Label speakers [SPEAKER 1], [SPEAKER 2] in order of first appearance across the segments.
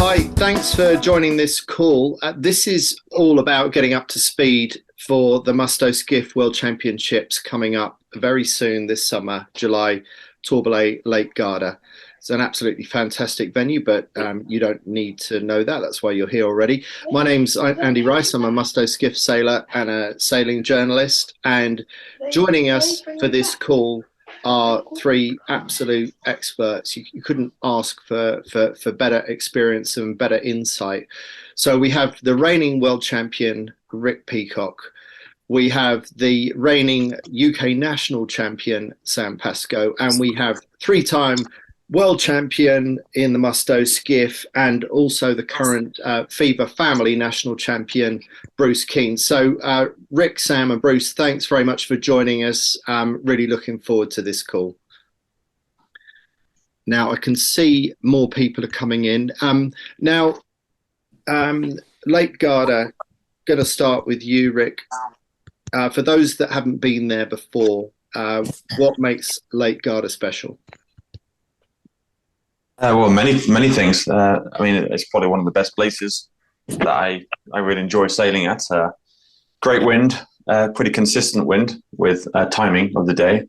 [SPEAKER 1] Hi, thanks for joining this call. This is all about getting up to speed for the Musto Skiff World Championships coming up very soon this summer, July, Torbay, Lake Garda. It's an absolutely fantastic venue, but you don't need to know that. That's why you're here already. My name's Andy Rice. I'm a Musto Skiff sailor and a sailing journalist. And joining us for this call are three absolute experts. You couldn't ask for better experience and better insight. So we have the reigning world champion, Rick Peacock. We have the reigning UK national champion, Sam Pascoe. And we have three-time world champion in the Musto Skiff and also the current FIBA family national champion, Bruce Keen. So Rick, Sam and Bruce, thanks very much for joining us. Really looking forward to this call. Now I can see more people are coming in. Lake Garda, going to start with you, Rick. For those that haven't been there before, what makes Lake Garda special?
[SPEAKER 2] Well, many things. I mean, it's probably one of the best places that I really enjoy sailing at. Great wind, pretty consistent wind with timing of the day.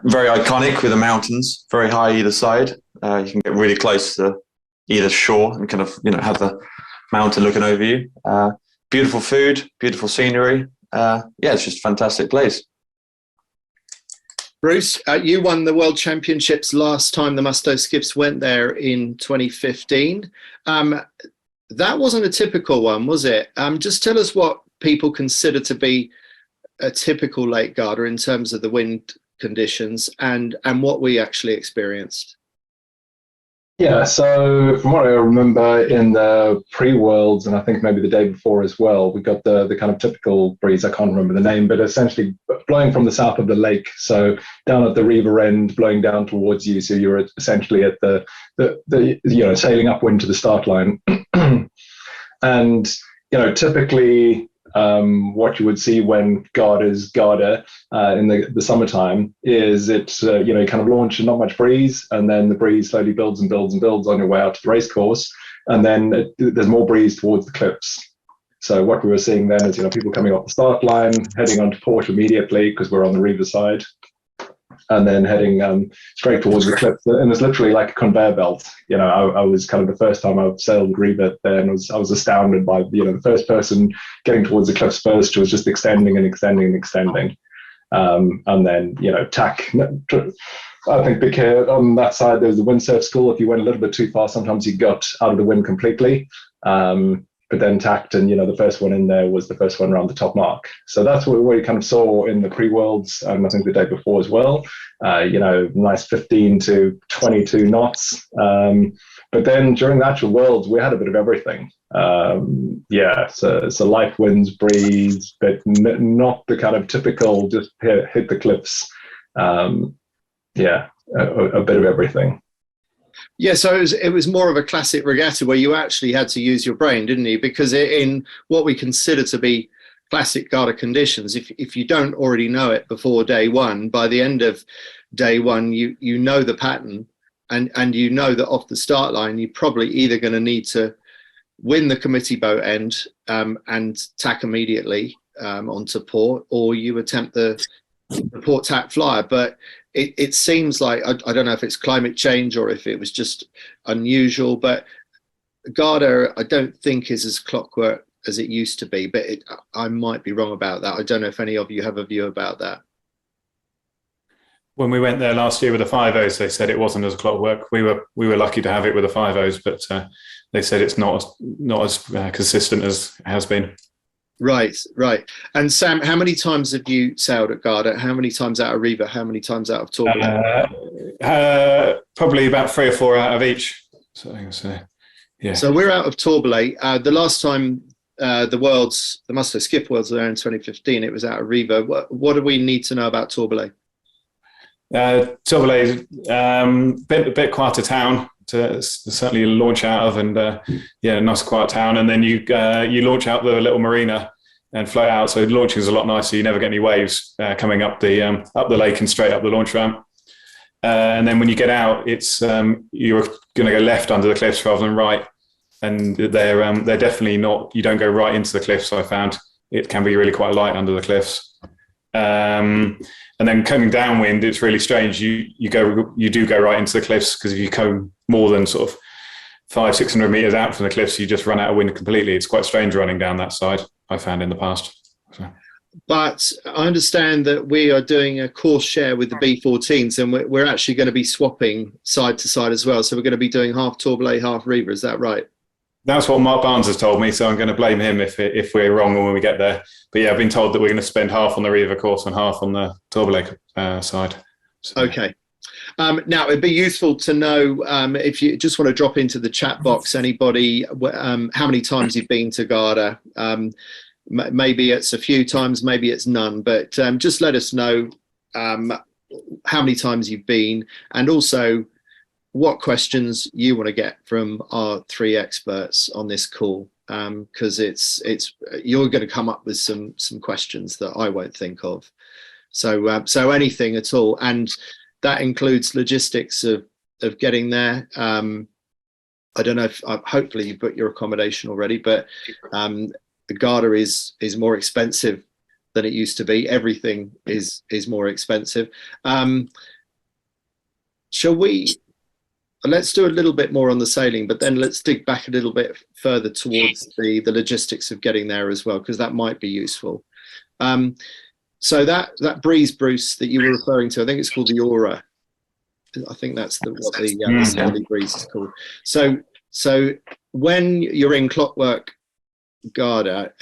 [SPEAKER 2] Very iconic with the mountains, very high either side. You can get really close to either shore and kind of have the mountain looking over you. Beautiful food, beautiful scenery. Yeah, it's just a fantastic place.
[SPEAKER 1] Bruce, you won the World Championships last time the Musto Skiffs went there in 2015. That wasn't a typical one, was it? Just tell us what people consider to be a typical Lake Garda in terms of the wind conditions and what we actually experienced.
[SPEAKER 3] Yeah, so from what I remember in the pre-Worlds, and I think maybe the day before as well, we got the kind of typical breeze, I can't remember the name, but essentially blowing from the south of the lake, so down at the river end, blowing down towards you, so you're essentially at the sailing upwind to the start line. And, typically what you would see when Garda's Garda in the summertime is it, you kind of launch and not much breeze, and then the breeze slowly builds and builds and builds on your way out to the race course, and then there's more breeze towards the cliffs. So what we were seeing then is, people coming off the start line, heading onto port immediately because we're on the river side, and then heading straight towards the cliffs. And it's literally like a conveyor belt. I was kind of the first time I've sailed Riva there, and I was astounded by, the first person getting towards the cliffs first was just extending and extending and extending. And then, tack. I think because on that side, there was the windsurf school. If you went a little bit too far, sometimes you got out of the wind completely. But then tacked, and the first one in there was the first one around the top mark. So that's what we kind of saw in the pre-Worlds, and I think the day before as well. Nice 15 to 22 knots. But then during the actual Worlds, we had a bit of everything. So light winds, breeze, but not the kind of typical just hit the cliffs. A bit of everything.
[SPEAKER 1] Yeah, so it was more of a classic regatta where you actually had to use your brain, didn't you? Because in what we consider to be classic Garda conditions, if you don't already know it before day one, by the end of day one, you know the pattern, and you know that off the start line, you're probably either going to need to win the committee boat end and tack immediately onto port, or you attempt the port tack flyer. But it seems like, I don't know if it's climate change or if it was just unusual, but Garda, I don't think is as clockwork as it used to be, but I might be wrong about that. I don't know if any of you have a view about that.
[SPEAKER 4] When we went there last year with the 5.0s, they said it wasn't as clockwork. We were lucky to have it with the 5.0s, but they said it's not as consistent as it has been.
[SPEAKER 1] Right. And Sam, how many times have you sailed at Garda? How many times out of Riva? How many times out of Torbay?
[SPEAKER 4] Probably about 3 or 4 out of each. So yeah. So
[SPEAKER 1] we're out of Torbay. The last time the Musto Skiff Worlds were there in 2015, it was out of Riva. What do we need to know about Torbay?
[SPEAKER 4] Torbay is a bit quieter town to certainly launch out of, and nice quiet town. And then you launch out the little marina and float out. So launching is a lot nicer. You never get any waves coming up the lake and straight up the launch ramp. and then when you get out, it's you're going to go left under the cliffs rather than right, and they're definitely not. You don't go right into the cliffs. I found it can be really quite light under the cliffs. And then coming downwind, it's really strange. You do go right into the cliffs, because if you come more than sort of 500-600 meters out from the cliffs, you just run out of wind completely. It's quite strange running down that side, I found in the past. So.
[SPEAKER 1] But I understand that we are doing a course share with the B14s, and we're actually going to be swapping side to side as well. So we're going to be doing half Tourmalet, half Riva. Is that right?
[SPEAKER 4] That's what Mark Barnes has told me, so I'm going to blame him if we're wrong when we get there. But yeah, I've been told that we're going to spend half on the Riva course and half on the Tourmalet side. So.
[SPEAKER 1] Okay. Now, it'd be useful to know, if you just want to drop into the chat box, anybody, how many times you've been to Garda. Maybe it's a few times, maybe it's none, but just let us know how many times you've been, and also what questions you want to get from our three experts on this call, because you're going to come up with some questions that I won't think of. So anything at all, and that includes logistics of getting there. I don't know if hopefully you booked your accommodation already, but Garda is more expensive than it used to be. Everything is more expensive. Shall we? Let's do a little bit more on the sailing, but then let's dig back a little bit further towards the logistics of getting there as well, because that might be useful. So that breeze, Bruce, that you were referring to, I think it's called the Aura. I think that's what the southerly breeze is called. So when you're in Clockwork Garda,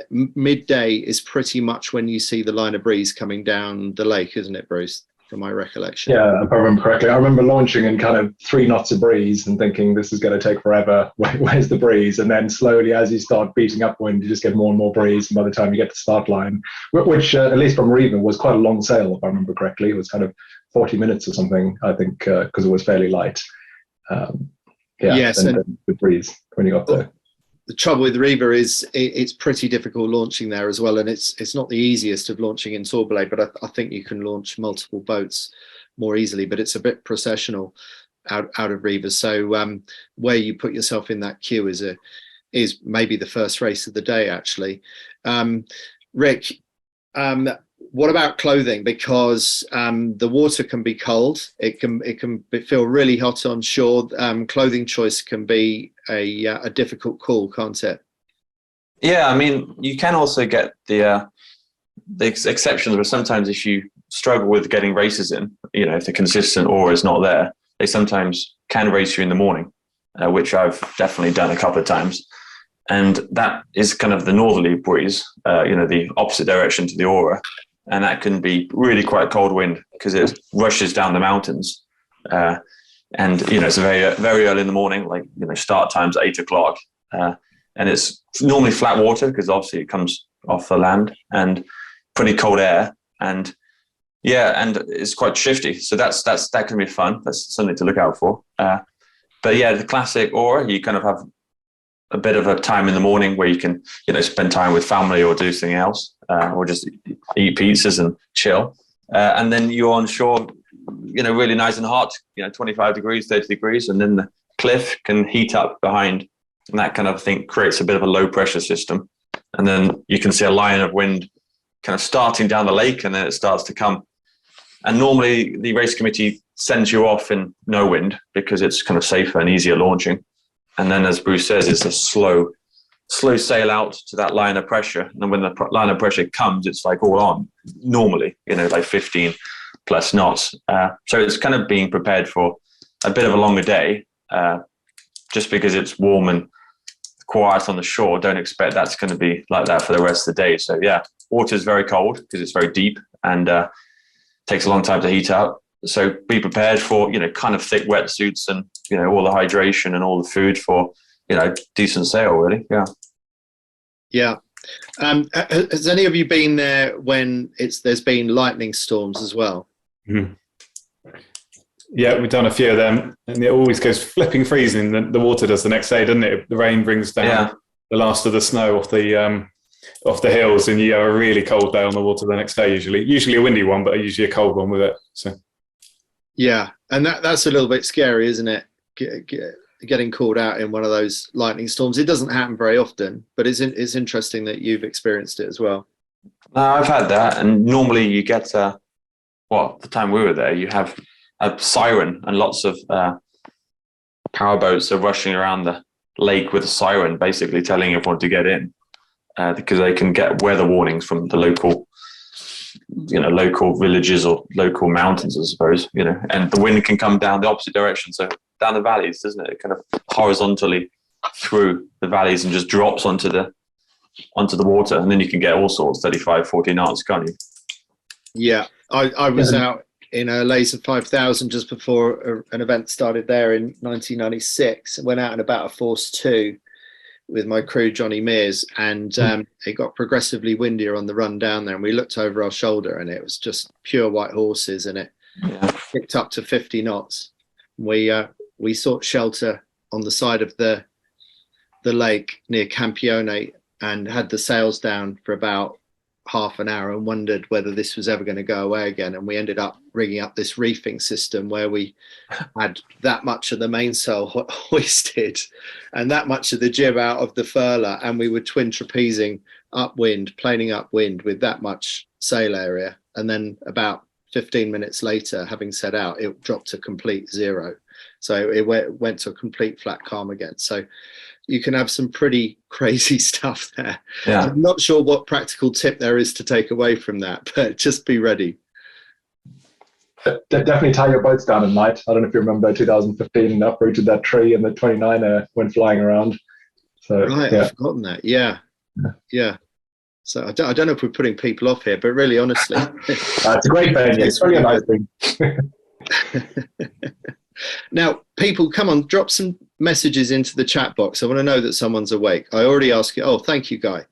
[SPEAKER 1] midday is pretty much when you see the line of breeze coming down the lake, isn't it, Bruce? From my recollection.
[SPEAKER 3] Yeah, if I remember correctly. I remember launching in kind of 3 knots of breeze and thinking this is going to take forever. Where's the breeze? And then slowly, as you start beating upwind, you just get more and more breeze. And by the time you get to start line, which at least from Riva was quite a long sail, if I remember correctly, it was kind of 40 minutes or something, I think, because it was fairly light.
[SPEAKER 1] Yes, and
[SPEAKER 3] the breeze when you got there.
[SPEAKER 1] The trouble with Riva is it's pretty difficult launching there as well, and it's not the easiest of launching in Tourmalet, but I think you can launch multiple boats more easily, but it's a bit processional out of Riva. So where you put yourself in that queue is maybe the first race of the day, actually. Rick, what about clothing? Because the water can be cold. It can feel really hot on shore. Clothing choice can be a difficult call, can't it?
[SPEAKER 2] Yeah, I mean, you can also get the exceptions where sometimes if you struggle with getting races in, if the consistent aura is not there, they sometimes can race you in the morning, which I've definitely done a couple of times. And that is kind of the northerly breeze, the opposite direction to the aura. And that can be really quite cold wind because it rushes down the mountains. And, it's very, very early in the morning, like, start time's 8 o'clock. And it's normally flat water because obviously it comes off the land, and pretty cold air. And and it's quite shifty. So that can be fun. That's something to look out for. But yeah, the classic aura, you kind of have a bit of a time in the morning where you can, spend time with family or do something else, or just eat pizzas and chill. And then you're on shore, really nice and hot, 25 degrees, 30 degrees. And then the cliff can heat up behind. And that kind of thing creates a bit of a low pressure system. And then you can see a line of wind kind of starting down the lake, and then it starts to come. And normally the race committee sends you off in no wind because it's kind of safer and easier launching. And then, as Bruce says, it's a slow sail out to that line of pressure. And then when the line of pressure comes, it's like all on normally, like 15 plus knots. So it's kind of being prepared for a bit of a longer day, just because it's warm and quiet on the shore. Don't expect that's going to be like that for the rest of the day. So yeah, water is very cold because it's very deep and takes a long time to heat up. So be prepared for, kind of thick wetsuits and, all the hydration and all the food for, decent sail, really. Yeah.
[SPEAKER 1] Yeah. Has any of you been there when there's been lightning storms as well?
[SPEAKER 4] Mm-hmm. Yeah, we've done a few of them, and it always goes flipping freezing. The water does the next day, doesn't it? The rain brings down the last of the snow off the hills, and you have a really cold day on the water the next day. Usually a windy one, but usually a cold one with it. So.
[SPEAKER 1] Yeah, and that's a little bit scary, isn't it? Getting called out in one of those lightning storms. It doesn't happen very often, but it's interesting that you've experienced it as well.
[SPEAKER 2] I've had that, and normally you get the time we were there, you have a siren, and lots of powerboats are rushing around the lake with a siren, basically telling everyone to get in, because they can get weather warnings from the local villages or local mountains, I suppose, and the wind can come down the opposite direction. So down the valleys, doesn't it? It kind of horizontally through the valleys and just drops onto the water. And then you can get all sorts, 35, 40 knots, can't you?
[SPEAKER 1] Yeah. I was out in a laser 5000 just before an event started there in 1996. Went out in about a force 2 with my crew, Johnny Mears, and it got progressively windier on the run down there, and we looked over our shoulder and it was just pure white horses, and it picked up to 50 knots. We sought shelter on the side of the lake near Campione and had the sails down for about half an hour and wondered whether this was ever going to go away again. And we ended up rigging up this reefing system where we had that much of the mainsail hoisted and that much of the jib out of the furler, and we were twin trapezing upwind, planing upwind with that much sail area. And then about 15 minutes later, having set out, it dropped to complete zero. So it went to a complete flat calm again. So you can have some pretty crazy stuff there.
[SPEAKER 2] Yeah.
[SPEAKER 1] I'm not sure what practical tip there is to take away from that, but just be ready.
[SPEAKER 3] Definitely tie your boats down at night. I don't know if you remember 2015 and uprooted that tree and the 29er went flying around. So,
[SPEAKER 1] right,
[SPEAKER 3] yeah.
[SPEAKER 1] I've forgotten that. Yeah. So I don't know if we're putting people off here, but really, honestly.
[SPEAKER 3] It's a great venue. It's really a nice thing.
[SPEAKER 1] Now, people, come on, drop some messages into the chat box. I want to know that someone's awake. I already asked you. Oh, thank you, Guy.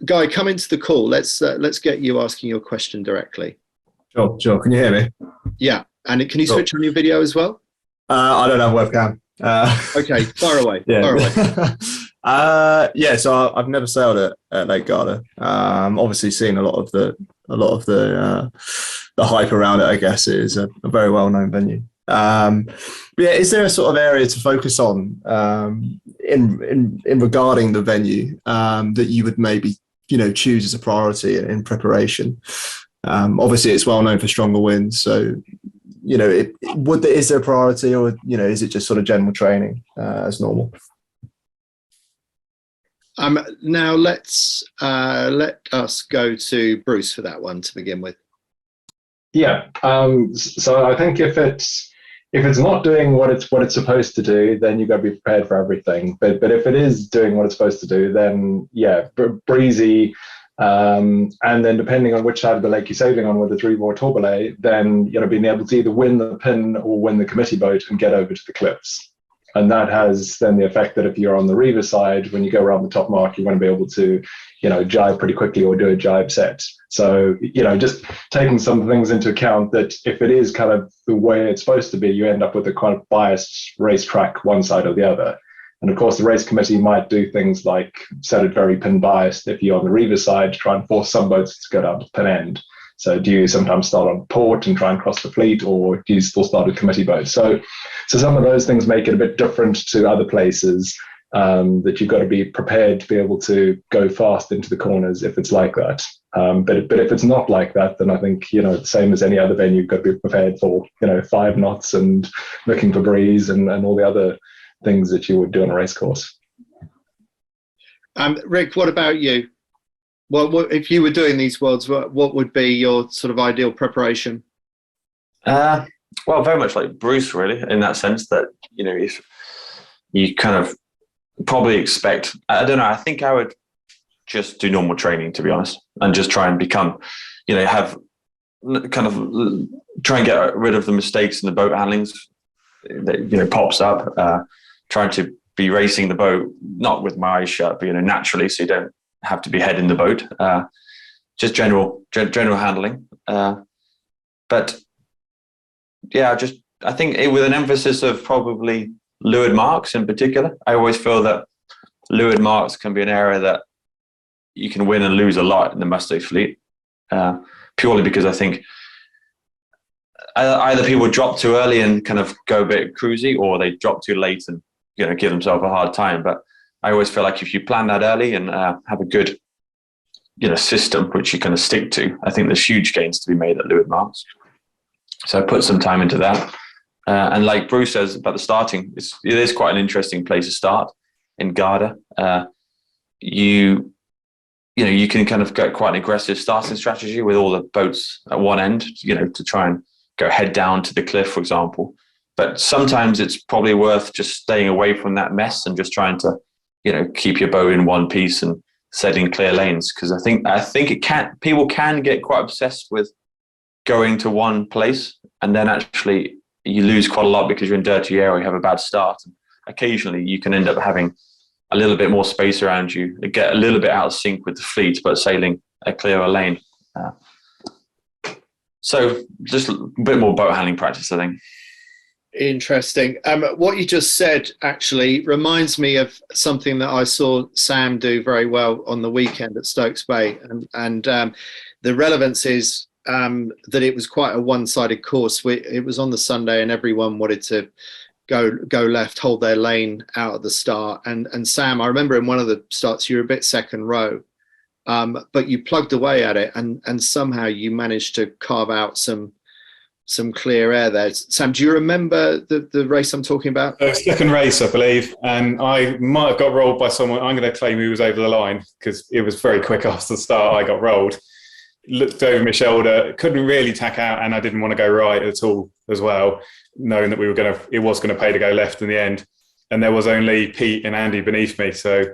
[SPEAKER 1] Guy, come into the call. Let's get you asking your question directly.
[SPEAKER 5] Sure. Can you hear me?
[SPEAKER 1] Yeah. And can you switch on your video as well?
[SPEAKER 5] I don't have a webcam.
[SPEAKER 1] Okay, far away.
[SPEAKER 5] Yeah.
[SPEAKER 1] Far away.
[SPEAKER 5] So I've never sailed at Lake Garda. Obviously seen a lot of the hype around it. I guess it is a very well known venue. But yeah, is there a sort of area to focus on in regarding the venue that you would maybe choose as a priority in preparation? Obviously, it's well known for stronger winds, so is there a priority, or is it just sort of general training as normal?
[SPEAKER 1] Now let us go to Bruce for that one to begin with.
[SPEAKER 3] Yeah. So I think if it's not doing what it's supposed to do, then you've got to be prepared for everything. But if it is doing what it's supposed to do, then yeah, breezy. And then depending on which side of the lake you're sailing on, whether it's reeve or tourbalay, then being able to either win the pin or win the committee boat and get over to the cliffs. And that has then the effect that if you're on the reaver side, when you go around the top mark, you want to be able to, jibe pretty quickly or do a jibe set. So, just taking some things into account that if it is kind of the way it's supposed to be, you end up with a kind of biased racetrack, one side or the other. And of course, the race committee might do things like set it very pin biased if you're on the reaver side to try and force some boats to go down to pin end. So do you sometimes start on port and try and cross the fleet, or do you still start with committee boats? So some of those things make it a bit different to other places, that you've got to be prepared to be able to go fast into the corners if it's like that. But if it's not like that, then I think, the same as any other venue, you've got to be prepared for, 5 knots and looking for breeze and all the other things that you would do on a race course.
[SPEAKER 1] Rick, what about you? Well, if you were doing these worlds, what would be your sort of ideal preparation?
[SPEAKER 2] Well, very much like Bruce, really, in that sense that, if you kind of probably expect, I don't know, I think I would just do normal training, to be honest, and just try and become, have kind of try and get rid of the mistakes in the boat handlings that, pops up, trying to be racing the boat, not with my eyes shut, but, naturally, so you don't have to be head in the boat, just general handling. But yeah, I think with an emphasis of probably leeward marks in particular. I always feel that leeward marks can be an area that you can win and lose a lot in the Musto fleet, purely because I think either people drop too early and kind of go a bit cruisy, or they drop too late and give themselves a hard time. But I always feel like if you plan that early and have a good system which you kind of stick to, I think there's huge gains to be made at Leeward marks. So I put some time into that. And like Bruce says about the starting, it is quite an interesting place to start in Garda. You can kind of get quite an aggressive starting strategy with all the boats at one end, to try and go head down to the cliff, for example. But sometimes it's probably worth just staying away from that mess and just trying to, keep your boat in one piece and setting clear lanes. Because I think people can get quite obsessed with going to one place, and then actually you lose quite a lot because you're in dirty air or you have a bad start. And occasionally you can end up having a little bit more space around you, get a little bit out of sync with the fleet, but sailing a clearer lane. So just a bit more boat handling practice, I think.
[SPEAKER 1] Interesting. What you just said actually reminds me of something that I saw Sam do very well on the weekend at Stokes Bay, and the relevance is that it was quite a one-sided course. It was on the Sunday, and everyone wanted to go left, hold their lane out at the start. And Sam, I remember in one of the starts you were a bit second row, but you plugged away at it, and somehow you managed to carve out some clear air there. Sam, do you remember the race I'm talking about?
[SPEAKER 4] Second race, I believe, and I might have got rolled by someone. I'm going to claim he was over the line because it was very quick after the start. I got rolled, looked over my shoulder, couldn't really tack out, and I didn't want to go right at all as well, knowing that it was going to pay to go left in the end. And there was only Pete and Andy beneath me, so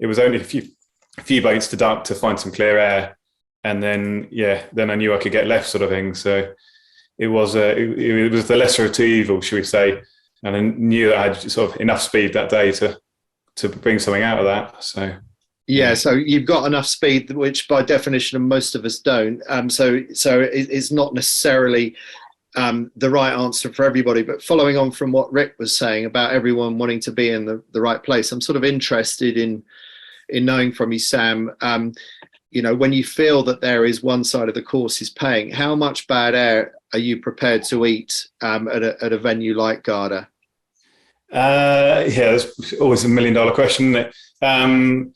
[SPEAKER 4] it was only a few boats to duck to find some clear air, and then I knew I could get left, sort of thing. So it was the lesser of two evils, should we say, and I knew that I had sort of enough speed that day to bring something out of that. So
[SPEAKER 1] yeah, so you've got enough speed, which by definition most of us don't. So it's not necessarily the right answer for everybody. But following on from what Rick was saying about everyone wanting to be in the right place, I'm sort of interested in knowing from you, Sam. When you feel that there is one side of the course is paying, how much bad air are you prepared to eat at a venue like Garda?
[SPEAKER 4] That's always $1 million question, isn't it? I'm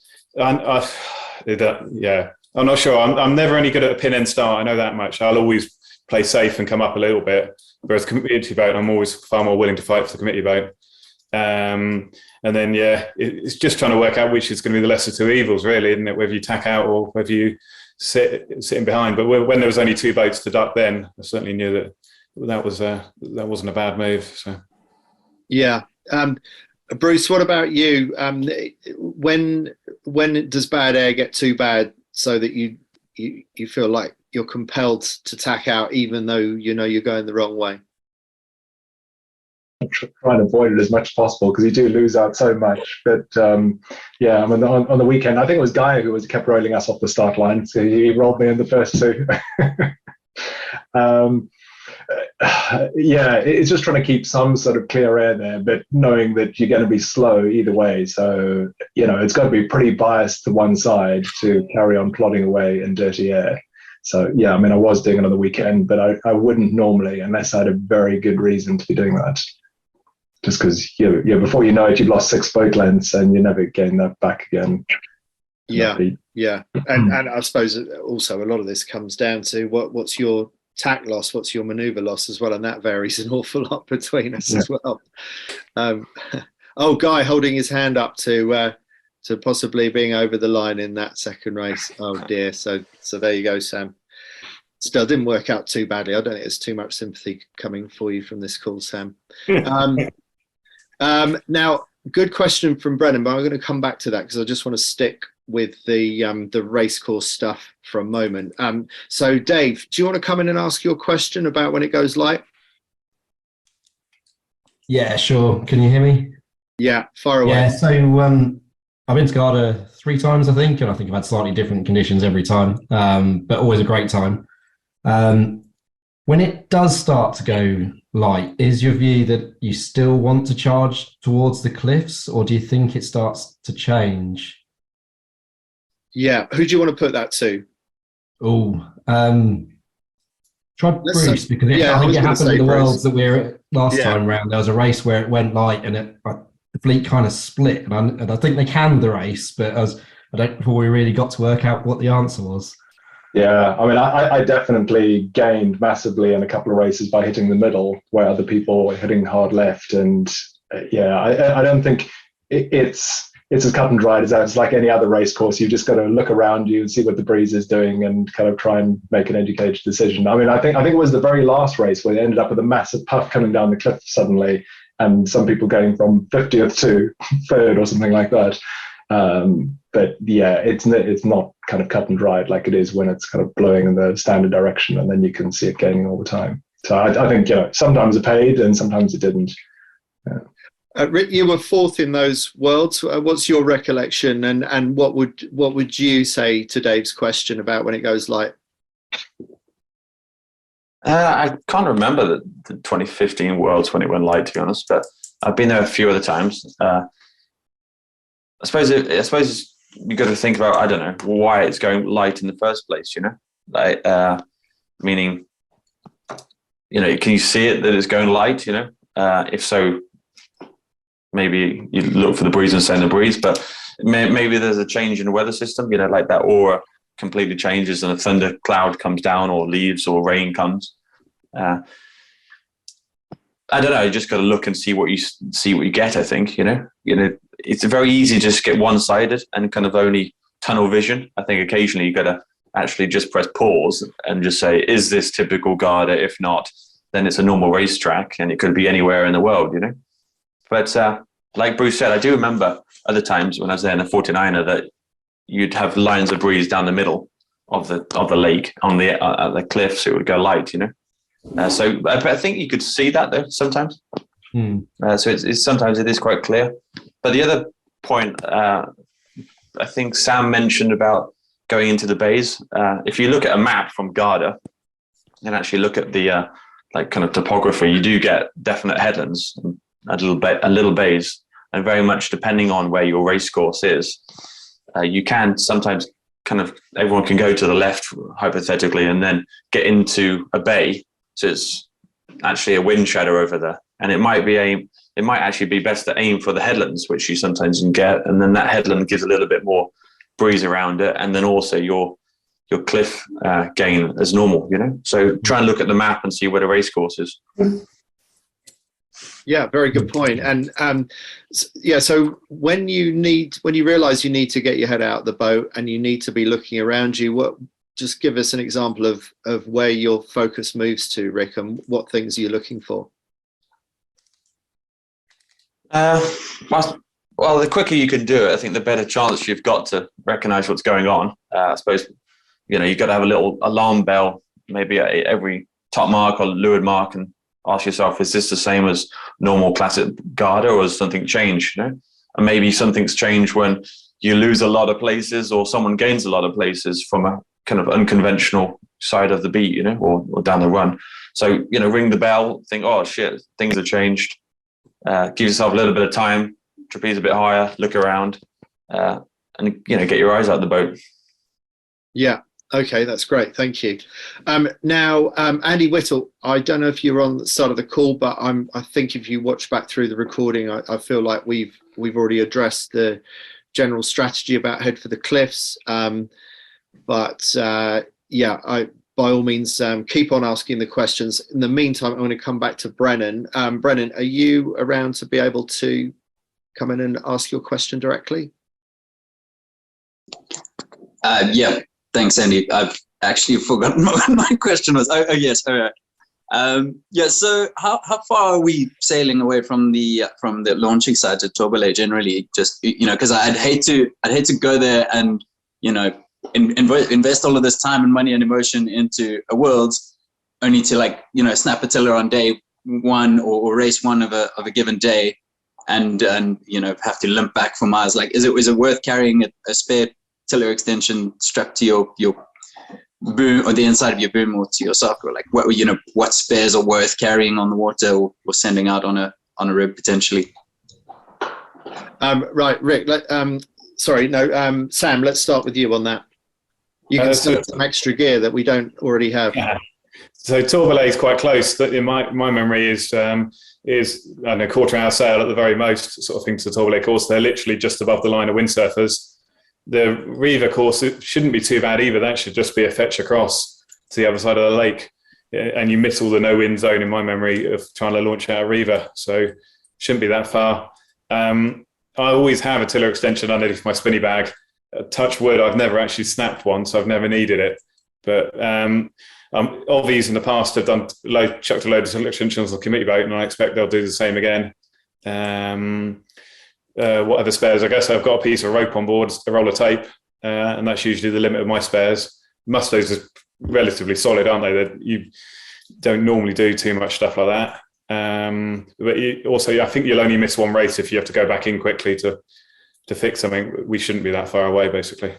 [SPEAKER 4] not sure. I'm never any good at a pin end start. I know that much. I'll always play safe and come up a little bit. Whereas committee boat, I'm always far more willing to fight for the committee boat. And then it's just trying to work out which is going to be the lesser two evils, really, isn't it? Whether you tack out or whether you sitting behind. But when there was only two boats to duck, then I certainly knew that wasn't a bad move. So
[SPEAKER 1] yeah. Bruce, what about you? When does bad air get too bad so that you feel like you're compelled to tack out, even though you're going the wrong way?
[SPEAKER 3] Try and avoid it as much as possible because you do lose out so much. But on the weekend, I think it was Guy who kept rolling us off the start line, so he rolled me in the first two. It's just trying to keep some sort of clear air there, but knowing that you're going to be slow either way. So it's got to be pretty biased to one side to carry on plodding away in dirty air. So I was doing it on the weekend, but I wouldn't normally unless I had a very good reason to be doing that. Just because before you know it, you've lost 6 boat lengths and you never gain that back again.
[SPEAKER 1] Yeah. And I suppose also a lot of this comes down to what's your tack loss, what's your maneuver loss as well, and that varies an awful lot between us as well. Guy holding his hand up to possibly being over the line in that second race. Oh dear. So there you go, Sam. Still didn't work out too badly. I don't think there's too much sympathy coming for you from this call, Sam. Now, good question from Brennan, but I'm going to come back to that because I just want to stick with the race course stuff for a moment. So, Dave, do you want to come in and ask your question about when it goes light?
[SPEAKER 6] Yeah, sure. Can you hear me?
[SPEAKER 1] Yeah, far away.
[SPEAKER 6] Yeah, so I've been to Garda 3 times, I think, and I think I've had slightly different conditions every time, but always a great time. When it does start to go light, is your view that you still want to charge towards the cliffs, or do you think it starts to change?
[SPEAKER 1] Yeah, who do you want to put that to?
[SPEAKER 6] Tried
[SPEAKER 1] Let's
[SPEAKER 6] Bruce because
[SPEAKER 1] yeah,
[SPEAKER 6] I
[SPEAKER 1] I
[SPEAKER 6] think
[SPEAKER 1] was
[SPEAKER 6] it
[SPEAKER 1] gonna
[SPEAKER 6] happened
[SPEAKER 1] say
[SPEAKER 6] with the
[SPEAKER 1] Bruce.
[SPEAKER 6] Worlds that we were at last
[SPEAKER 1] Yeah.
[SPEAKER 6] time round. There was a race where it went light and the fleet kind of split. And I think they canned the race, but I don't before we really got to work out what the answer was.
[SPEAKER 3] Yeah, I mean, I definitely gained massively in a couple of races by hitting the middle where other people were hitting hard left. And yeah, I don't think it's as cut and dried as that. It's like any other race course. You've just got to look around you and see what the breeze is doing and kind of try and make an educated decision. I mean, I think it was the very last race where they ended up with a massive puff coming down the cliff suddenly, and some people going from 50th to 3rd or something like that. But yeah, it's not kind of cut and dried like it is when it's kind of blowing in the standard direction, and then you can see it gaining all the time. So I think sometimes it paid and sometimes it didn't. Yeah.
[SPEAKER 1] Rick, you were 4th in those Worlds. What's your recollection, and what would you say to Dave's question about when it goes light?
[SPEAKER 2] I can't remember the 2015 Worlds when it went light, to be honest, but I've been there a few other times. I suppose you got to think about, I don't know, why it's going light in the first place, like, meaning, can you see it that it's going light, if so, maybe you look for the breeze and send the breeze, but maybe there's a change in the weather system, like that aura completely changes and a thunder cloud comes down or leaves or rain comes. I don't know. You just got to look and see what you get. I think it's very easy to just get one-sided and kind of only tunnel vision. I think occasionally you got to actually just press pause and just say, "Is this typical Garda? If not, then it's a normal racetrack, and it could be anywhere in the world." But like Bruce said, I do remember other times when I was there in the 49er that you'd have lines of breeze down the middle of the lake on the cliffs. It would go light, So I think you could see that though sometimes. So it's sometimes it is quite clear. But the other point I think Sam mentioned about going into the bays. If you look at a map from Garda and actually look at the like kind of topography, you do get definite headlands and a little bays, and very much depending on where your race course is, you can sometimes kind of everyone can go to the left hypothetically and then get into a bay. So it's actually a wind shadow over there, and it might actually be best to aim for the headlands, which you sometimes can get, and then that headland gives a little bit more breeze around it, and then also your cliff gain as normal, So try and look at the map and see where the race course is.
[SPEAKER 1] Yeah, very good point. And so when you realise you need to get your head out of the boat and you need to be looking around you, just give us an example of where your focus moves to, Rick, and what things you're looking for.
[SPEAKER 2] Well, the quicker you can do it, I think the better chance you've got to recognise what's going on. I suppose, you've got to have a little alarm bell, maybe at every top mark or leeward mark, and ask yourself, is this the same as normal classic Garda, or has something changed? And maybe something's changed when you lose a lot of places or someone gains a lot of places from a kind of unconventional side of the beat, or down the run. So, ring the bell, think, oh shit, things have changed. Give yourself a little bit of time, trapeze a bit higher, look around, and get your eyes out of the boat.
[SPEAKER 1] Yeah. Okay, that's great. Thank you. Now, Andy Whittle, I don't know if you were on the start of the call, but I think if you watch back through the recording, I feel like we've already addressed the general strategy about head for the cliffs. But by all means, keep on asking the questions. In the meantime, I'm going to come back to Brennan. Brennan, are you around to be able to come in and ask your question directly?
[SPEAKER 7] Yeah. Thanks, Andy. I've actually forgotten what my question was. Oh yes. All right. So how far are we sailing away from the launching site at Torbole generally? Just because I'd hate to go there and invest all of this time and money and emotion into a Worlds, only to snap a tiller on day one or race one of a given day, and have to limp back for miles. Is it worth carrying a spare tiller extension strapped to your boom, or the inside of your boom, or to your sock, or what spares are worth carrying on the water or sending out on a rib potentially?
[SPEAKER 1] Right, Rick. Sam. Let's start with you on that. You can start some extra gear that we don't already have.
[SPEAKER 4] Yeah. So Tourmalet is quite close. In my memory is I don't know, quarter-hour sail at the very most sort of thing to the Tourmalet course. They're literally just above the line of windsurfers. The Riva course, it shouldn't be too bad either. That should just be a fetch across to the other side of the lake. And you miss all the no-wind zone in my memory of trying to launch out of Riva. So shouldn't be that far. I always have a tiller extension underneath my spinny bag. Touch wood, I've never actually snapped one, so I've never needed it. But Obvies in the past have chucked a load of tiller extensions on the committee boat, and I expect they'll do the same again. What other spares? I guess I've got a piece of rope on board, a roll of tape, and that's usually the limit of my spares. Mustos are relatively solid, aren't they? You don't normally do too much stuff like that. But I think you'll only miss one race if you have to go back in quickly to fix something. We shouldn't be that far away, basically.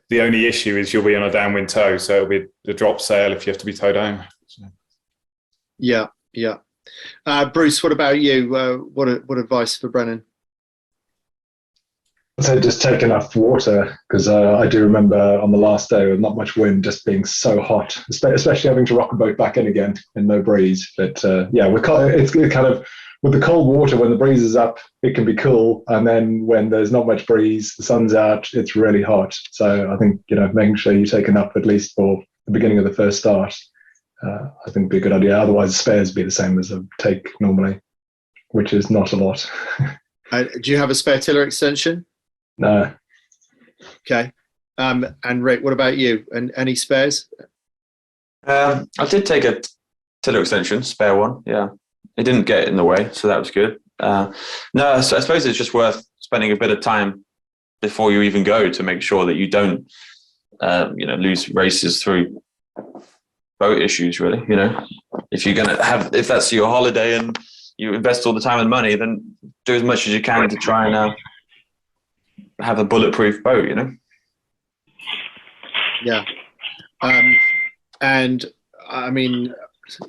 [SPEAKER 4] The only issue is you'll be on a downwind tow, so it'll be the drop sail if you have to be towed home. So.
[SPEAKER 1] Yeah. Bruce, what about you? What advice for Brennan?
[SPEAKER 3] I'd say just take enough water, because I do remember on the last day with not much wind, just being so hot, especially having to rock a boat back in again in no breeze. But it's kind of with the cold water, when the breeze is up, it can be cool, and then when there's not much breeze, the sun's out, it's really hot. So I think making sure you take enough at least for the beginning of the first start, I think would be a good idea. Otherwise, spares be the same as a take normally, which is not a lot.
[SPEAKER 1] Do you have a spare tiller extension?
[SPEAKER 3] No.
[SPEAKER 1] Okay. And Rick, what about you? And any spares?
[SPEAKER 2] I did take a tiller extension, spare one. Yeah, it didn't get in the way, so that was good. No, so I suppose it's just worth spending a bit of time before you even go to make sure that you don't, lose races through boat issues. Really, if that's your holiday and you invest all the time and money, then do as much as you can to try and have a bulletproof boat,
[SPEAKER 1] Yeah. And I mean,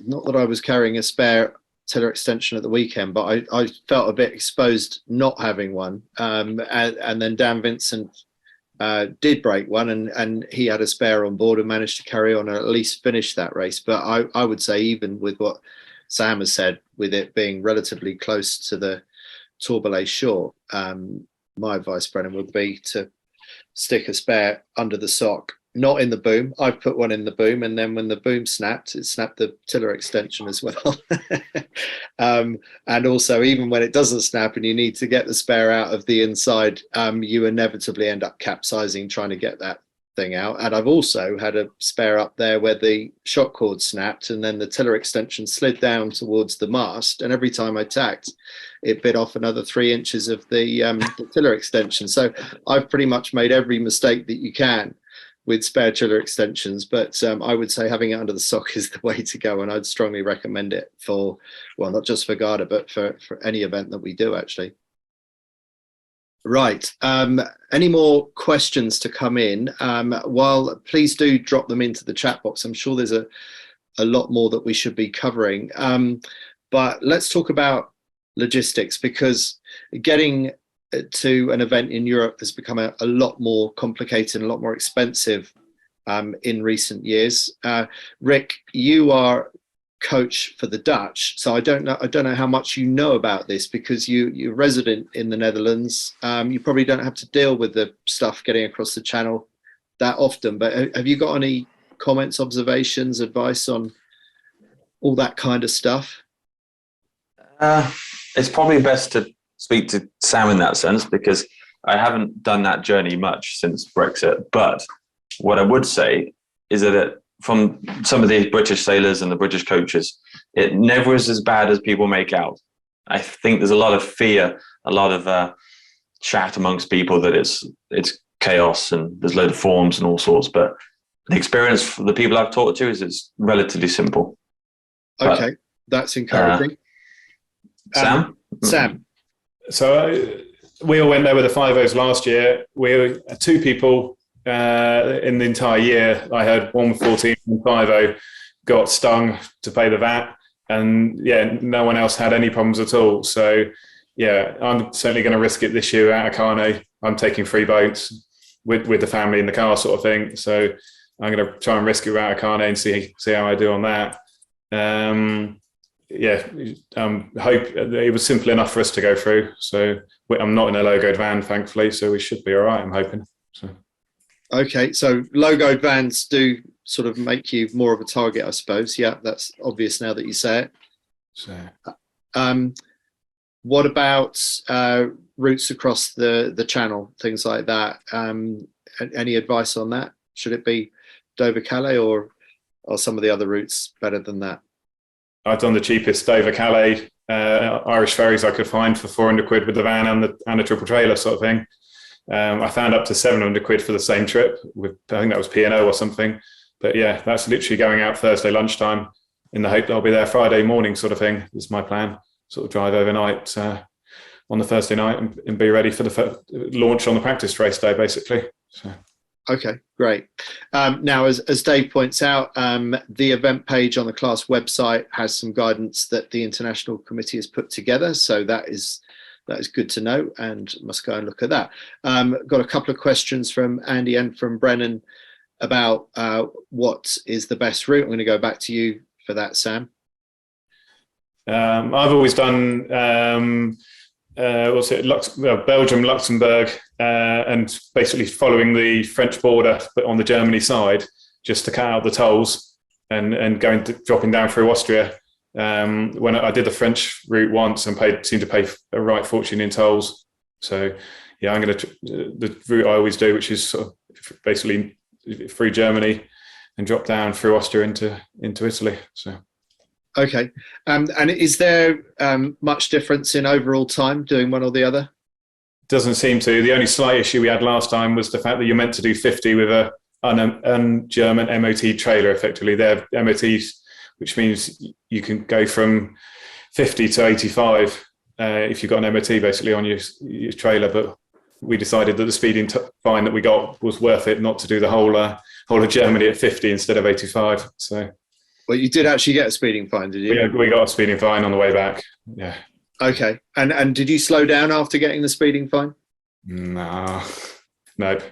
[SPEAKER 1] not that I was carrying a spare tiller extension at the weekend, but I felt a bit exposed not having one. And then Dan Vincent did break one, and he had a spare on board and managed to carry on and at least finish that race. But I would say, even with what Sam has said, with it being relatively close to the Tourmalet shore, my advice, Brennan, would be to stick a spare under the sock, not in the boom. I put one in the boom, and then when the boom snapped, it snapped the tiller extension as well. And also, even when it doesn't snap and you need to get the spare out of the inside, you inevitably end up capsizing trying to get that thing out. And I've also had a spare up there where the shock cord snapped, and then the tiller extension slid down towards the mast, and every time I tacked, it bit off another 3 inches of the tiller extension. So I've pretty much made every mistake that you can with spare tiller extensions, but I would say having it under the sock is the way to go, and I'd strongly recommend it for, well, not just for Garda, but for any event that we do, actually. Right. Any more questions to come in? Please do drop them into the chat box. I'm sure there's a lot more that we should be covering. But let's talk about logistics, because getting to an event in Europe has become a lot more complicated and a lot more expensive in recent years. Rick, you are coach for the Dutch, so I don't know how much you know about this, because you're resident in the Netherlands. You probably don't have to deal with the stuff getting across the channel that often, but have you got any comments, observations, advice on all that kind of stuff?
[SPEAKER 2] It's probably best to speak to Sam in that sense, because I haven't done that journey much since Brexit. But what I would say is that from some of the British sailors and the British coaches, it never is as bad as people make out. I think there's a lot of fear, a lot of chat amongst people that it's chaos and there's a load of forms and all sorts. But the experience for the people I've talked to is it's relatively simple.
[SPEAKER 1] Okay, that's encouraging.
[SPEAKER 2] Sam?
[SPEAKER 1] Sam.
[SPEAKER 4] So we all went there with the 5-0s last year. We were 2 people in the entire year. I heard 1 with 14 and 5-0 got stung to pay the VAT, and no one else had any problems at all. So I'm certainly going to risk it this year out of Carno. I'm taking 3 boats with the family in the car, sort of thing. So I'm going to try and risk it without a carnet and see how I do on that. Hope it was simple enough for us to go through. So I'm not in a logoed van, thankfully, so we should be all right, I'm hoping. So.
[SPEAKER 1] Okay, so logoed vans do sort of make you more of a target, I suppose. Yeah, that's obvious now that you say it.
[SPEAKER 4] So.
[SPEAKER 1] What about routes across the channel, things like that? Any advice on that? Should it be Dover Calais, or are some of the other routes better than that?
[SPEAKER 4] I've done the cheapest Dover Calais Irish ferries I could find for 400 quid with the van and a triple trailer sort of thing. I found up to 700 quid for the same trip with, I think that was P&O or something. But yeah, that's literally going out Thursday lunchtime in the hope that I'll be there Friday morning sort of thing is my plan. Sort of drive overnight on the Thursday night and be ready for the launch on the practice race day, basically. So.
[SPEAKER 1] Okay, great. Now, as Dave points out, the event page on the class website has some guidance that the International Committee has put together. So that is good to know, and must go and look at that. Got a couple of questions from Andy and from Brennan about what is the best route. I'm going to go back to you for that, Sam.
[SPEAKER 4] I've always done Belgium, Luxembourg, and basically following the French border, but on the Germany side, just to cut out the tolls and dropping down through Austria. When I did the French route once and seemed to pay a right fortune in tolls. So yeah, I'm going to the route I always do, which is sort of basically through Germany and drop down through Austria into Italy. So.
[SPEAKER 1] Okay. And is there much difference in overall time doing one or the other?
[SPEAKER 4] Doesn't seem to. The only slight issue we had last time was the fact that you're meant to do 50 with a German MOT trailer, effectively. They're MOTs, which means you can go from 50 to 85 if you've got an MOT basically on your trailer. But we decided that the speeding fine that we got was worth it not to do the whole of Germany at 50 instead of 85. So.
[SPEAKER 1] Well, you did actually get a speeding fine, did you?
[SPEAKER 4] We got a speeding fine on the way back. Yeah.
[SPEAKER 1] Okay. And did you slow down after getting the speeding fine?
[SPEAKER 4] No. Nope.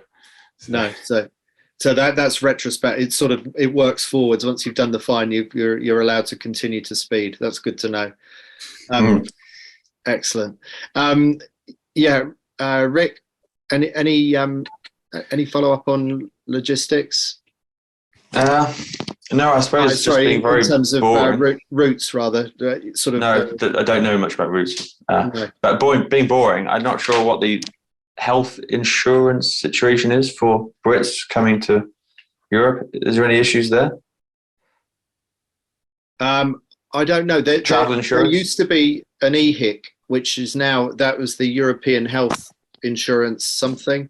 [SPEAKER 1] No. So that's retrospect. It works forwards. Once you've done the fine, you're allowed to continue to speed. That's good to know. Excellent. Rick, any follow up on logistics?
[SPEAKER 2] No, I suppose it's just being very
[SPEAKER 1] in terms of routes, rather.
[SPEAKER 2] No, I don't know much about routes.
[SPEAKER 1] No.
[SPEAKER 2] But being boring, I'm not sure what the health insurance situation is for Brits coming to Europe. Is there any issues there?
[SPEAKER 1] I don't know.
[SPEAKER 2] Travel insurance?
[SPEAKER 1] There used to be an EHIC, which is now, that was the European Health Insurance something.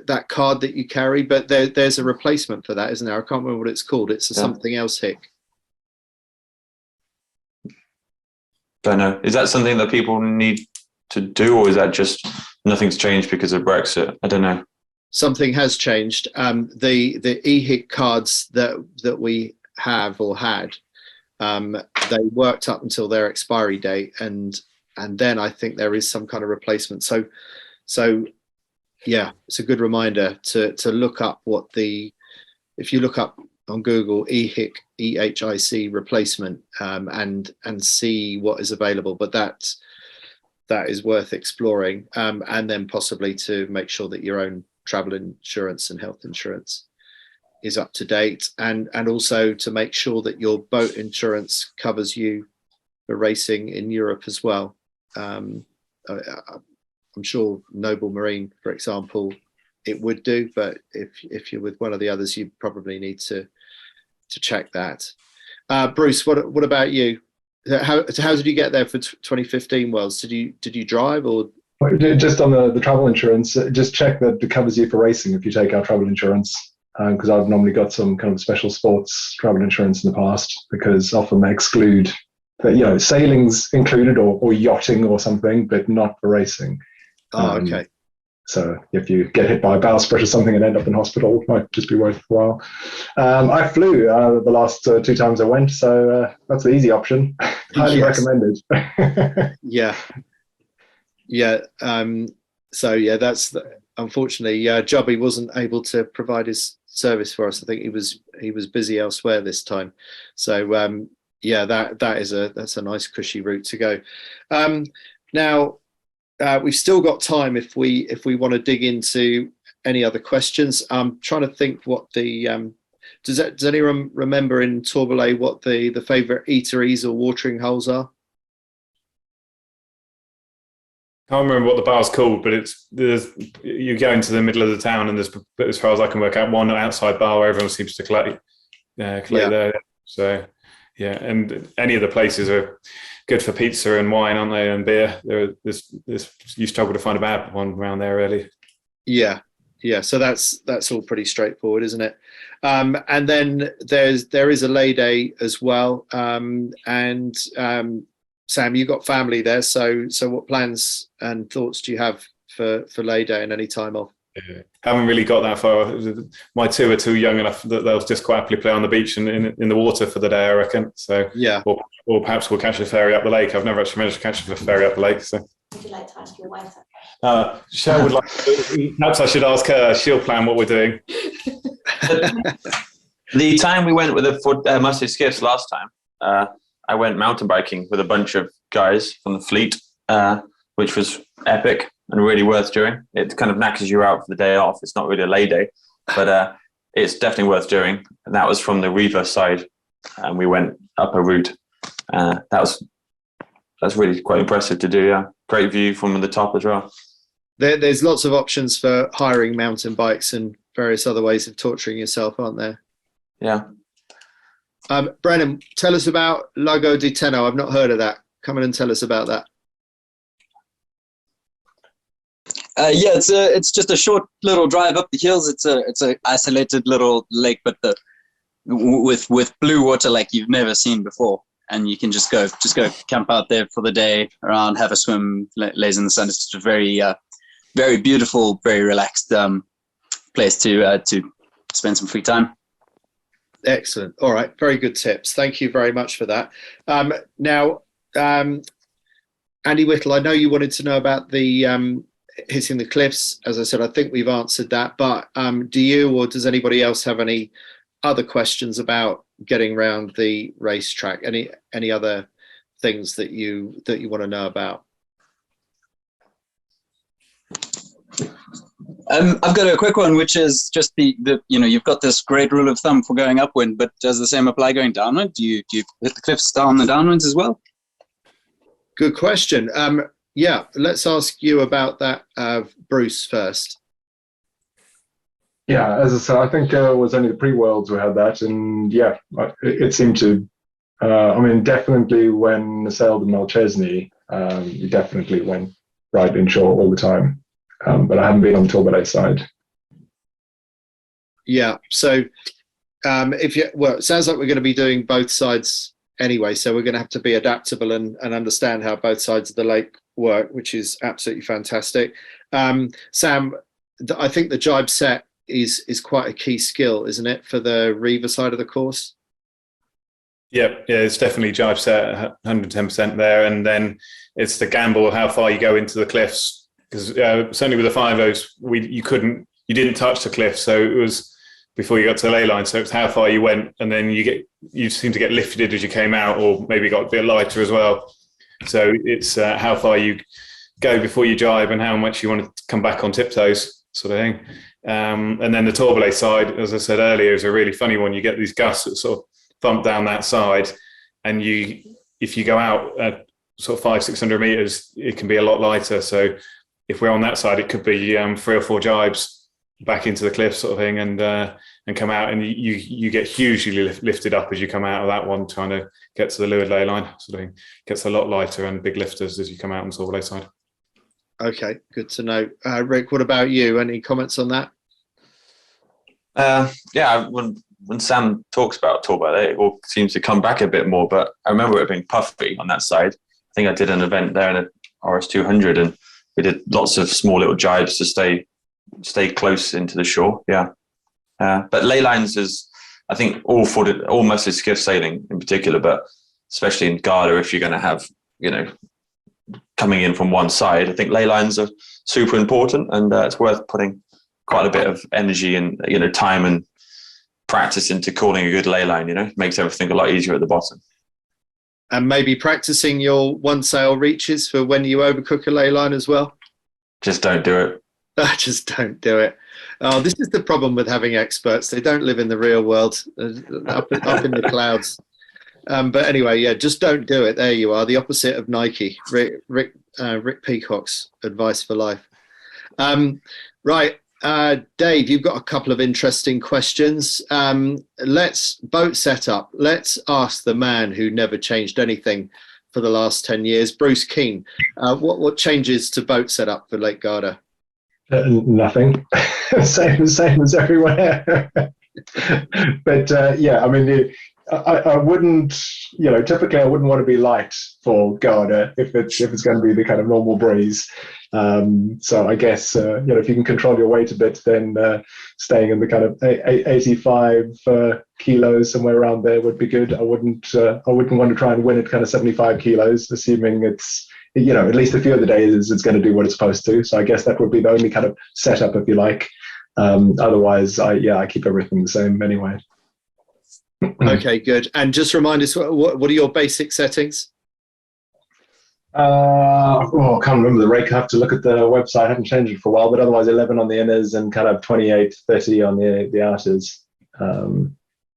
[SPEAKER 1] That card that you carry, but there's a replacement for that, isn't there? I can't remember what it's called. It's a something else hic.
[SPEAKER 2] Don't know. Is that something that people need to do, or is that just nothing's changed because of Brexit? I don't know.
[SPEAKER 1] Something has changed. The EHIC cards that we have or had, they worked up until their expiry date, and then I think there is some kind of replacement. So. Yeah, it's a good reminder to look up if you look up on Google EHIC, EHIC replacement, and see what is available. But that is worth exploring, and then possibly to make sure that your own travel insurance and health insurance is up to date, and also to make sure that your boat insurance covers you for racing in Europe as well. I'm sure Noble Marine, for example, it would do, but if you're with one of the others, you probably need to check that. Bruce, what about you? How did you get there for 2015 Worlds? Did you drive, or
[SPEAKER 3] just on the travel insurance? Just check that it covers you for racing if you take our travel insurance, because I've normally got some kind of special sports travel insurance in the past, because often they exclude that, sailing's included or yachting or something, but not for racing.
[SPEAKER 1] Okay.
[SPEAKER 3] So if you get hit by a bowsprit or something and end up in hospital, it might just be worthwhile. I flew the last 2 times I went, so that's the easy option. Highly recommended.
[SPEAKER 1] Yeah. So yeah, that's unfortunately, Jobby wasn't able to provide his service for us. I think he was busy elsewhere this time. So yeah, that's a nice cushy route to go. Now we've still got time if we want to dig into any other questions. I'm trying to think what the does anyone remember in Tourmalet what the favourite eateries or watering holes are?
[SPEAKER 4] I can't remember what the bar's called, but you go into the middle of the town, and there's, as far as I can work out, one outside bar where everyone seems to collect there. So yeah, and any of the places are good for pizza and wine, aren't they? And beer. You struggle to find a bad one around there, really.
[SPEAKER 1] Yeah. So that's all pretty straightforward, isn't it? And then there is a lay day as well. And Sam, you've got family there, so what plans and thoughts do you have for lay day and any time off?
[SPEAKER 4] Yeah. Haven't really got that far. My two are too young enough that they'll just quite happily play on the beach and in the water for the day, I reckon. So
[SPEAKER 1] yeah,
[SPEAKER 4] or perhaps we'll catch a ferry up the lake. I've never actually managed to catch a ferry up the lake. So
[SPEAKER 8] would you like to ask your wife
[SPEAKER 4] Shell
[SPEAKER 8] that?
[SPEAKER 4] would like. Perhaps I should ask her. She'll plan what we're doing.
[SPEAKER 2] The time we went with the Musto Skiffs last time, I went mountain biking with a bunch of guys from the fleet, which was epic and really worth doing. It kind of knackers you out for the day off. It's not really a lay day, but it's definitely worth doing. And that was from the Riva side, and we went up a route. That's really quite impressive to do. Yeah, great view from the top as well.
[SPEAKER 1] There's lots of options for hiring mountain bikes and various other ways of torturing yourself, aren't there?
[SPEAKER 2] Yeah.
[SPEAKER 1] Brennan, tell us about Lago di Tenno. I've not heard of that. Come in and tell us about that.
[SPEAKER 7] Yeah, it's just a short little drive up the hills. It's a isolated little lake, but with blue water like you've never seen before. And you can just go camp out there for the day, around, have a swim, laze in the sun. It's just a very very beautiful, very relaxed place to spend some free time.
[SPEAKER 1] Excellent. All right, very good tips. Thank you very much for that. Now, Andy Whittle, I know you wanted to know about the hitting the cliffs. As I said, I think we've answered that. But do you or does anybody else have any other questions about getting around the racetrack? Any other things that you want to know about?
[SPEAKER 7] I've got a quick one, which is just the you've got this great rule of thumb for going upwind, but does the same apply going downwind? Do you hit the cliffs down the downwinds as well?
[SPEAKER 1] Good question. Yeah, let's ask you about that, Bruce, first.
[SPEAKER 3] Yeah, as I said, I think it was only the pre-worlds who had that, and yeah, it seemed to. I mean, definitely when I sailed in Malchesney, you definitely went right inshore all the time. But I haven't been on the Tourmalet side.
[SPEAKER 1] Yeah, so it sounds like we're going to be doing both sides anyway, so we're going to have to be adaptable and understand how both sides of the lake work, which is absolutely fantastic. Sam, I think the jibe set is quite a key skill, isn't it, for the Riva side of the course?
[SPEAKER 4] Yeah, it's definitely jibe set, 110% there, and then it's the gamble of how far you go into the cliffs. Because certainly with the 5.0s, you didn't touch the cliff, so it was before you got to the ley line. So it's how far you went, and then you seem to get lifted as you came out, or maybe got a bit lighter as well. So it's how far you go before you jibe, and how much you want to come back on tiptoes, sort of thing. And then the Tourmalet side, as I said earlier, is a really funny one. You get these gusts that sort of thump down that side, and if you go out at sort of 500-600 meters, it can be a lot lighter. So if we're on that side, it could be 3 or 4 jibes back into the cliff, sort of thing, and come out, and you get hugely lifted up as you come out of that one, trying to get to the leeward ley line. Sort of thing. Gets a lot lighter and big lifters as you come out on the Tourmalet side.
[SPEAKER 1] Okay, good to know. Rick, what about you? Any comments on that?
[SPEAKER 2] Yeah, when Sam talks about Tourmalet, it all seems to come back a bit more. But I remember it being puffy on that side. I think I did an event there in a RS200, and we did lots of small little jibes to stay close into the shore. Yeah, but ley lines is, I think, all Musto Skiff sailing in particular, but especially in Garda, if you're going to have coming in from one side, I think ley lines are super important, and it's worth putting quite a bit of energy and time and practice into calling a good ley line, makes everything a lot easier at the bottom.
[SPEAKER 1] And maybe practicing your one sail reaches for when you overcook a ley line as well.
[SPEAKER 2] Just don't do it.
[SPEAKER 1] Just don't do it. Oh, this is the problem with having experts. They don't live in the real world, up in the clouds. But anyway, yeah, just don't do it. There you are, the opposite of Nike. Rick Peacock's advice for life. Right, Dave, you've got a couple of interesting questions. Let's boat setup. Let's ask the man who never changed anything for the last 10 years, Bruce Keen. What changes to boat setup for Lake Garda?
[SPEAKER 3] Nothing. same as everywhere. But yeah, I mean, I wouldn't, typically I wouldn't want to be light for Garda if it's going to be the kind of normal breeze. So I guess if you can control your weight a bit, then staying in the kind of 85 kilos, somewhere around there, would be good. I wouldn't want to try and win at kind of 75 kilos, assuming it's at least a few of the days it's going to do what it's supposed to. So I guess that would be the only kind of setup, if you like. Otherwise, I keep everything the same anyway.
[SPEAKER 1] Okay, good. And just remind us, what are your basic settings?
[SPEAKER 3] I can't remember the rake. I have to look at the website. I haven't changed it for a while, but otherwise 11 on the inners and kind of 28, 30 on the outers.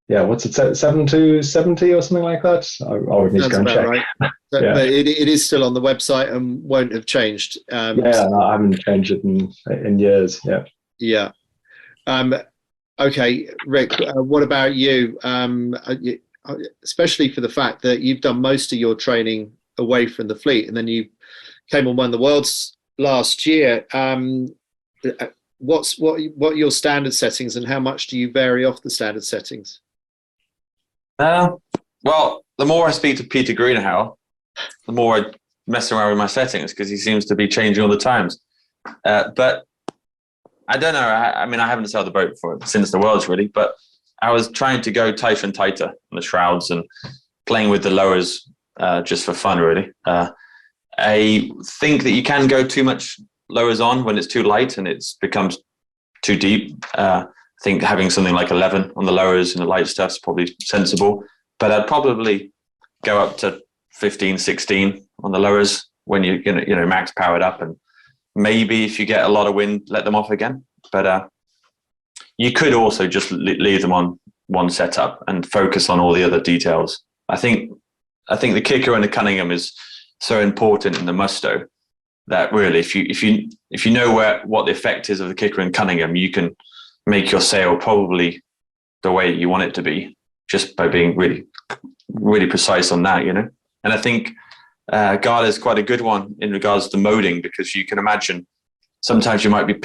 [SPEAKER 3] What's it, 7 to 70 or something like that? I would need to go and check. Right.
[SPEAKER 1] But it is still on the website and won't have changed.
[SPEAKER 3] No, I haven't changed it in years.
[SPEAKER 1] Yeah. Okay, Rick, what about you? Especially for the fact that you've done most of your training away from the fleet, and then you came and won the Worlds last year. What are your standard settings, and how much do you vary off the standard settings?
[SPEAKER 2] Well, the more I speak to Peter Greenhow, the more I mess around with my settings, because he seems to be changing all the times. But I don't know. I mean, I haven't sailed the boat since the Worlds, really, but I was trying to go tighter and tighter on the shrouds and playing with the lowers just for fun, really. I think that you can go too much lowers on when it's too light and it becomes too deep. I think having something like 11 on the lowers and the light stuff is probably sensible, but I'd probably go up to 15, 16 on the lowers when you're max powered up, and maybe if you get a lot of wind, let them off again. But you could also just leave them on one setup and focus on all the other details. I think the kicker and the Cunningham is so important in the Musto that really, if you know what the effect is of the kicker and Cunningham, you can make your sail probably the way you want it to be, just by being really, really precise on that, And I think Garda is quite a good one in regards to moding, because you can imagine sometimes you might be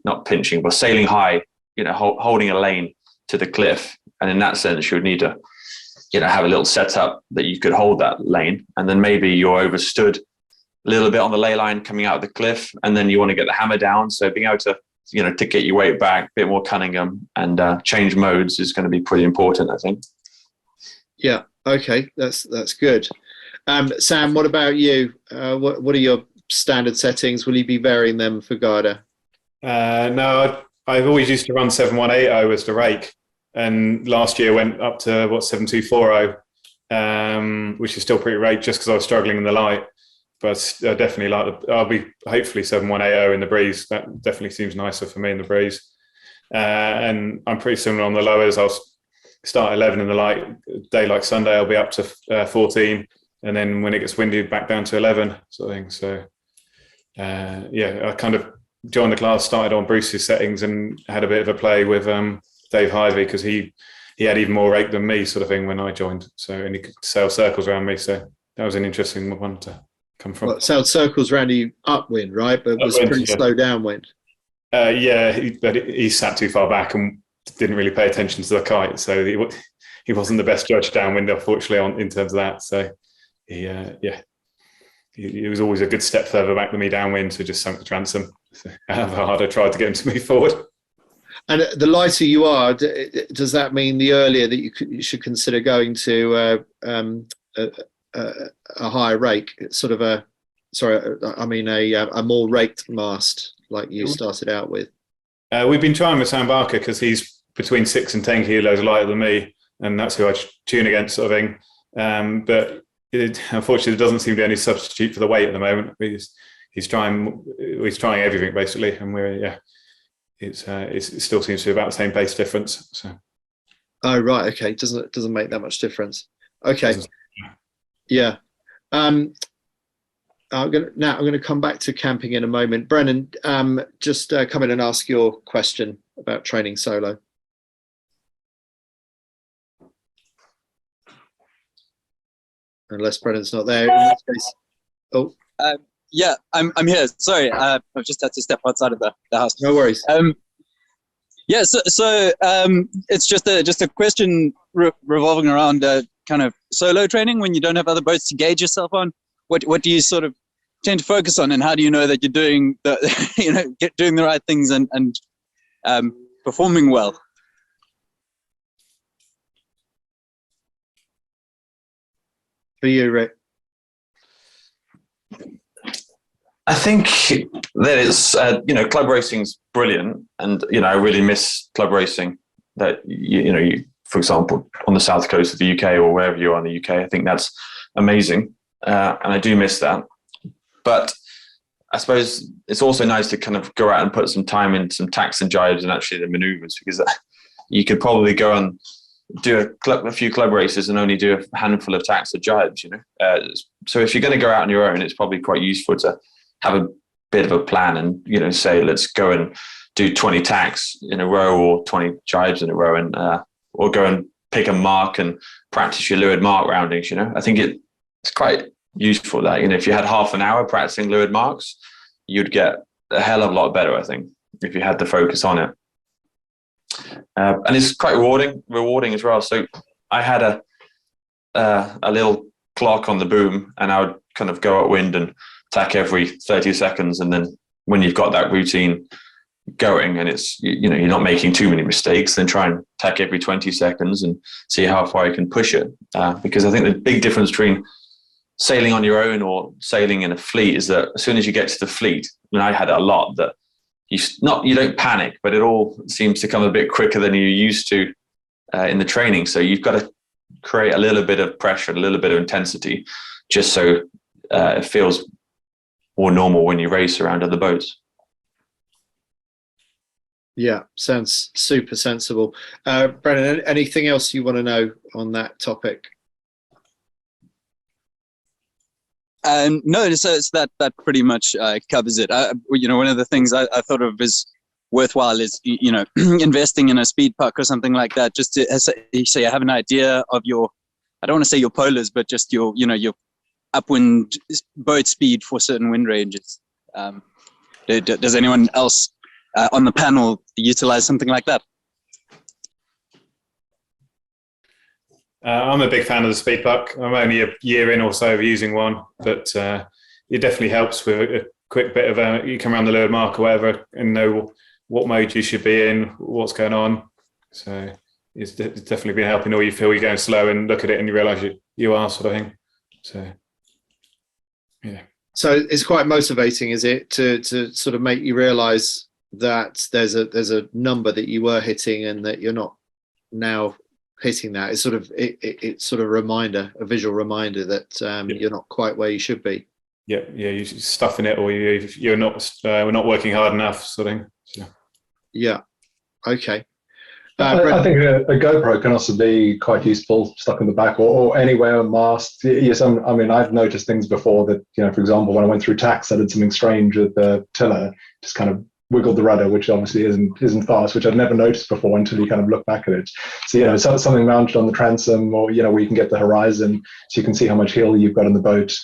[SPEAKER 2] not pinching, but sailing high, holding a lane to the cliff. And in that sense, you would need to, have a little setup that you could hold that lane. And then maybe you're overstood a little bit on the ley line coming out of the cliff. And then you want to get the hammer down. So being able to, to get your weight back, a bit more Cunningham and change modes is going to be pretty important, I think.
[SPEAKER 1] Yeah. Okay. That's good. Sam, what about you? What are your standard settings? Will you be varying them for Garda?
[SPEAKER 4] No, I've always used to run 7180 as the rake, and last year went up to 7240, which is still pretty rake, just because I was struggling in the light. But I definitely I'll be hopefully 7180 in the breeze. That definitely seems nicer for me in the breeze. And I'm pretty similar on the lowers. I'll start 11 in the light. A day like Sunday, I'll be up to 14. And then when it gets windy, back down to 11 sort of thing. So, I kind of joined the class, started on Bruce's settings and had a bit of a play with Dave Hyvey, because he had even more rake than me sort of thing when I joined. So, and he could sail circles around me. So that was an interesting one to come from.
[SPEAKER 1] Well, it sailed circles around you upwind, right? But it was pretty slow downwind.
[SPEAKER 4] He sat too far back and didn't really pay attention to the kite. So he wasn't the best judge downwind, unfortunately, in terms of that. So, he was always a good step further back than me downwind, so just sunk the transom. So however hard I tried to get him to move forward.
[SPEAKER 1] And the lighter you are, does that mean the earlier that you should consider going to a higher rake, sort of a more raked mast like you started out with?
[SPEAKER 4] We've been trying with Sam Barker, because he's between 6 and 10 kilos lighter than me, and that's who I tune against, sort of thing. But unfortunately, there doesn't seem to be any substitute for the weight at the moment. He's trying everything basically, and it still seems to be about the same pace difference. So.
[SPEAKER 1] Oh right, okay. Doesn't make that much difference. Okay, yeah. I'm gonna come back to camping in a moment. Brennan, just come in and ask your question about training solo. Unless Brennan's not there. In this case. Oh.
[SPEAKER 7] Yeah, I'm here. Sorry, I've just had to step outside of the house.
[SPEAKER 1] No worries.
[SPEAKER 7] Yeah, so it's just a question revolving around kind of solo training when you don't have other boats to gauge yourself on. What do you sort of tend to focus on, and how do you know that you're doing doing the right things and performing well?
[SPEAKER 1] For you, Rick.
[SPEAKER 2] I think that it's club racing's brilliant, and I really miss club racing. That you for example on the south coast of the UK or wherever you are in the UK, I think that's amazing, and I do miss that. But I suppose it's also nice to kind of go out and put some time in some tacks and jibes and actually the manoeuvres, because you could probably go and do a few club races and only do a handful of tacks or jibes. So if you're going to go out on your own, it's probably quite useful to have a bit of a plan and, say, let's go and do 20 tacks in a row or 20 jibes in a row, and or go and pick a mark and practice your leeward mark roundings. I think it's quite useful that, if you had half an hour practicing leeward marks, you'd get a hell of a lot better, I think, if you had the focus on it. And it's quite rewarding as well. So I had a little clock on the boom, and I would kind of go upwind and tack every 30 seconds. And then when you've got that routine going and it's, you're not making too many mistakes, then try and tack every 20 seconds and see how far you can push it. Because I think the big difference between sailing on your own or sailing in a fleet is that as soon as you get to the fleet, I had a lot that you don't panic, but it all seems to come a bit quicker than you're used to in the training. So you've got to create a little bit of pressure, a little bit of intensity, just so it feels more normal when you race around other boats.
[SPEAKER 1] Yeah, sounds super sensible. Brennan, anything else you want to know on that topic?
[SPEAKER 7] No, so that pretty much covers it. One of the things I thought of as worthwhile is, investing in a speed puck or something like that, just to so you have an idea of your, I don't want to say your polars, but just your upwind boat speed for certain wind ranges. Does anyone else on the panel utilize something like that?
[SPEAKER 4] I'm a big fan of the speed puck. I'm only a year in or so of using one, but it definitely helps with a quick bit of you come around the leeward mark or whatever and know what mode you should be in, what's going on. So it's definitely been helping, or you feel you're going slow and look at it and you realise you are, sort of thing. So yeah. So
[SPEAKER 1] it's quite motivating, is it, to sort of make you realise that there's a number that you were hitting and that you're not now hitting that. It's sort of it's sort of a visual reminder that you're not quite where you should be.
[SPEAKER 4] Yeah, you're stuffing it, or you're not we're not working hard enough, sort of thing. So.
[SPEAKER 1] Yeah. Okay.
[SPEAKER 3] I think a GoPro can also be quite useful, stuck in the back or anywhere on mast. Yes, I've noticed things before that, for example, when I went through tacks, I did something strange with the tiller, just kind of wiggled the rudder, which obviously isn't fast, which I'd never noticed before until you kind of look back at it. So, something mounted on the transom, or, where you can get the horizon, so you can see how much heel you've got in the boat.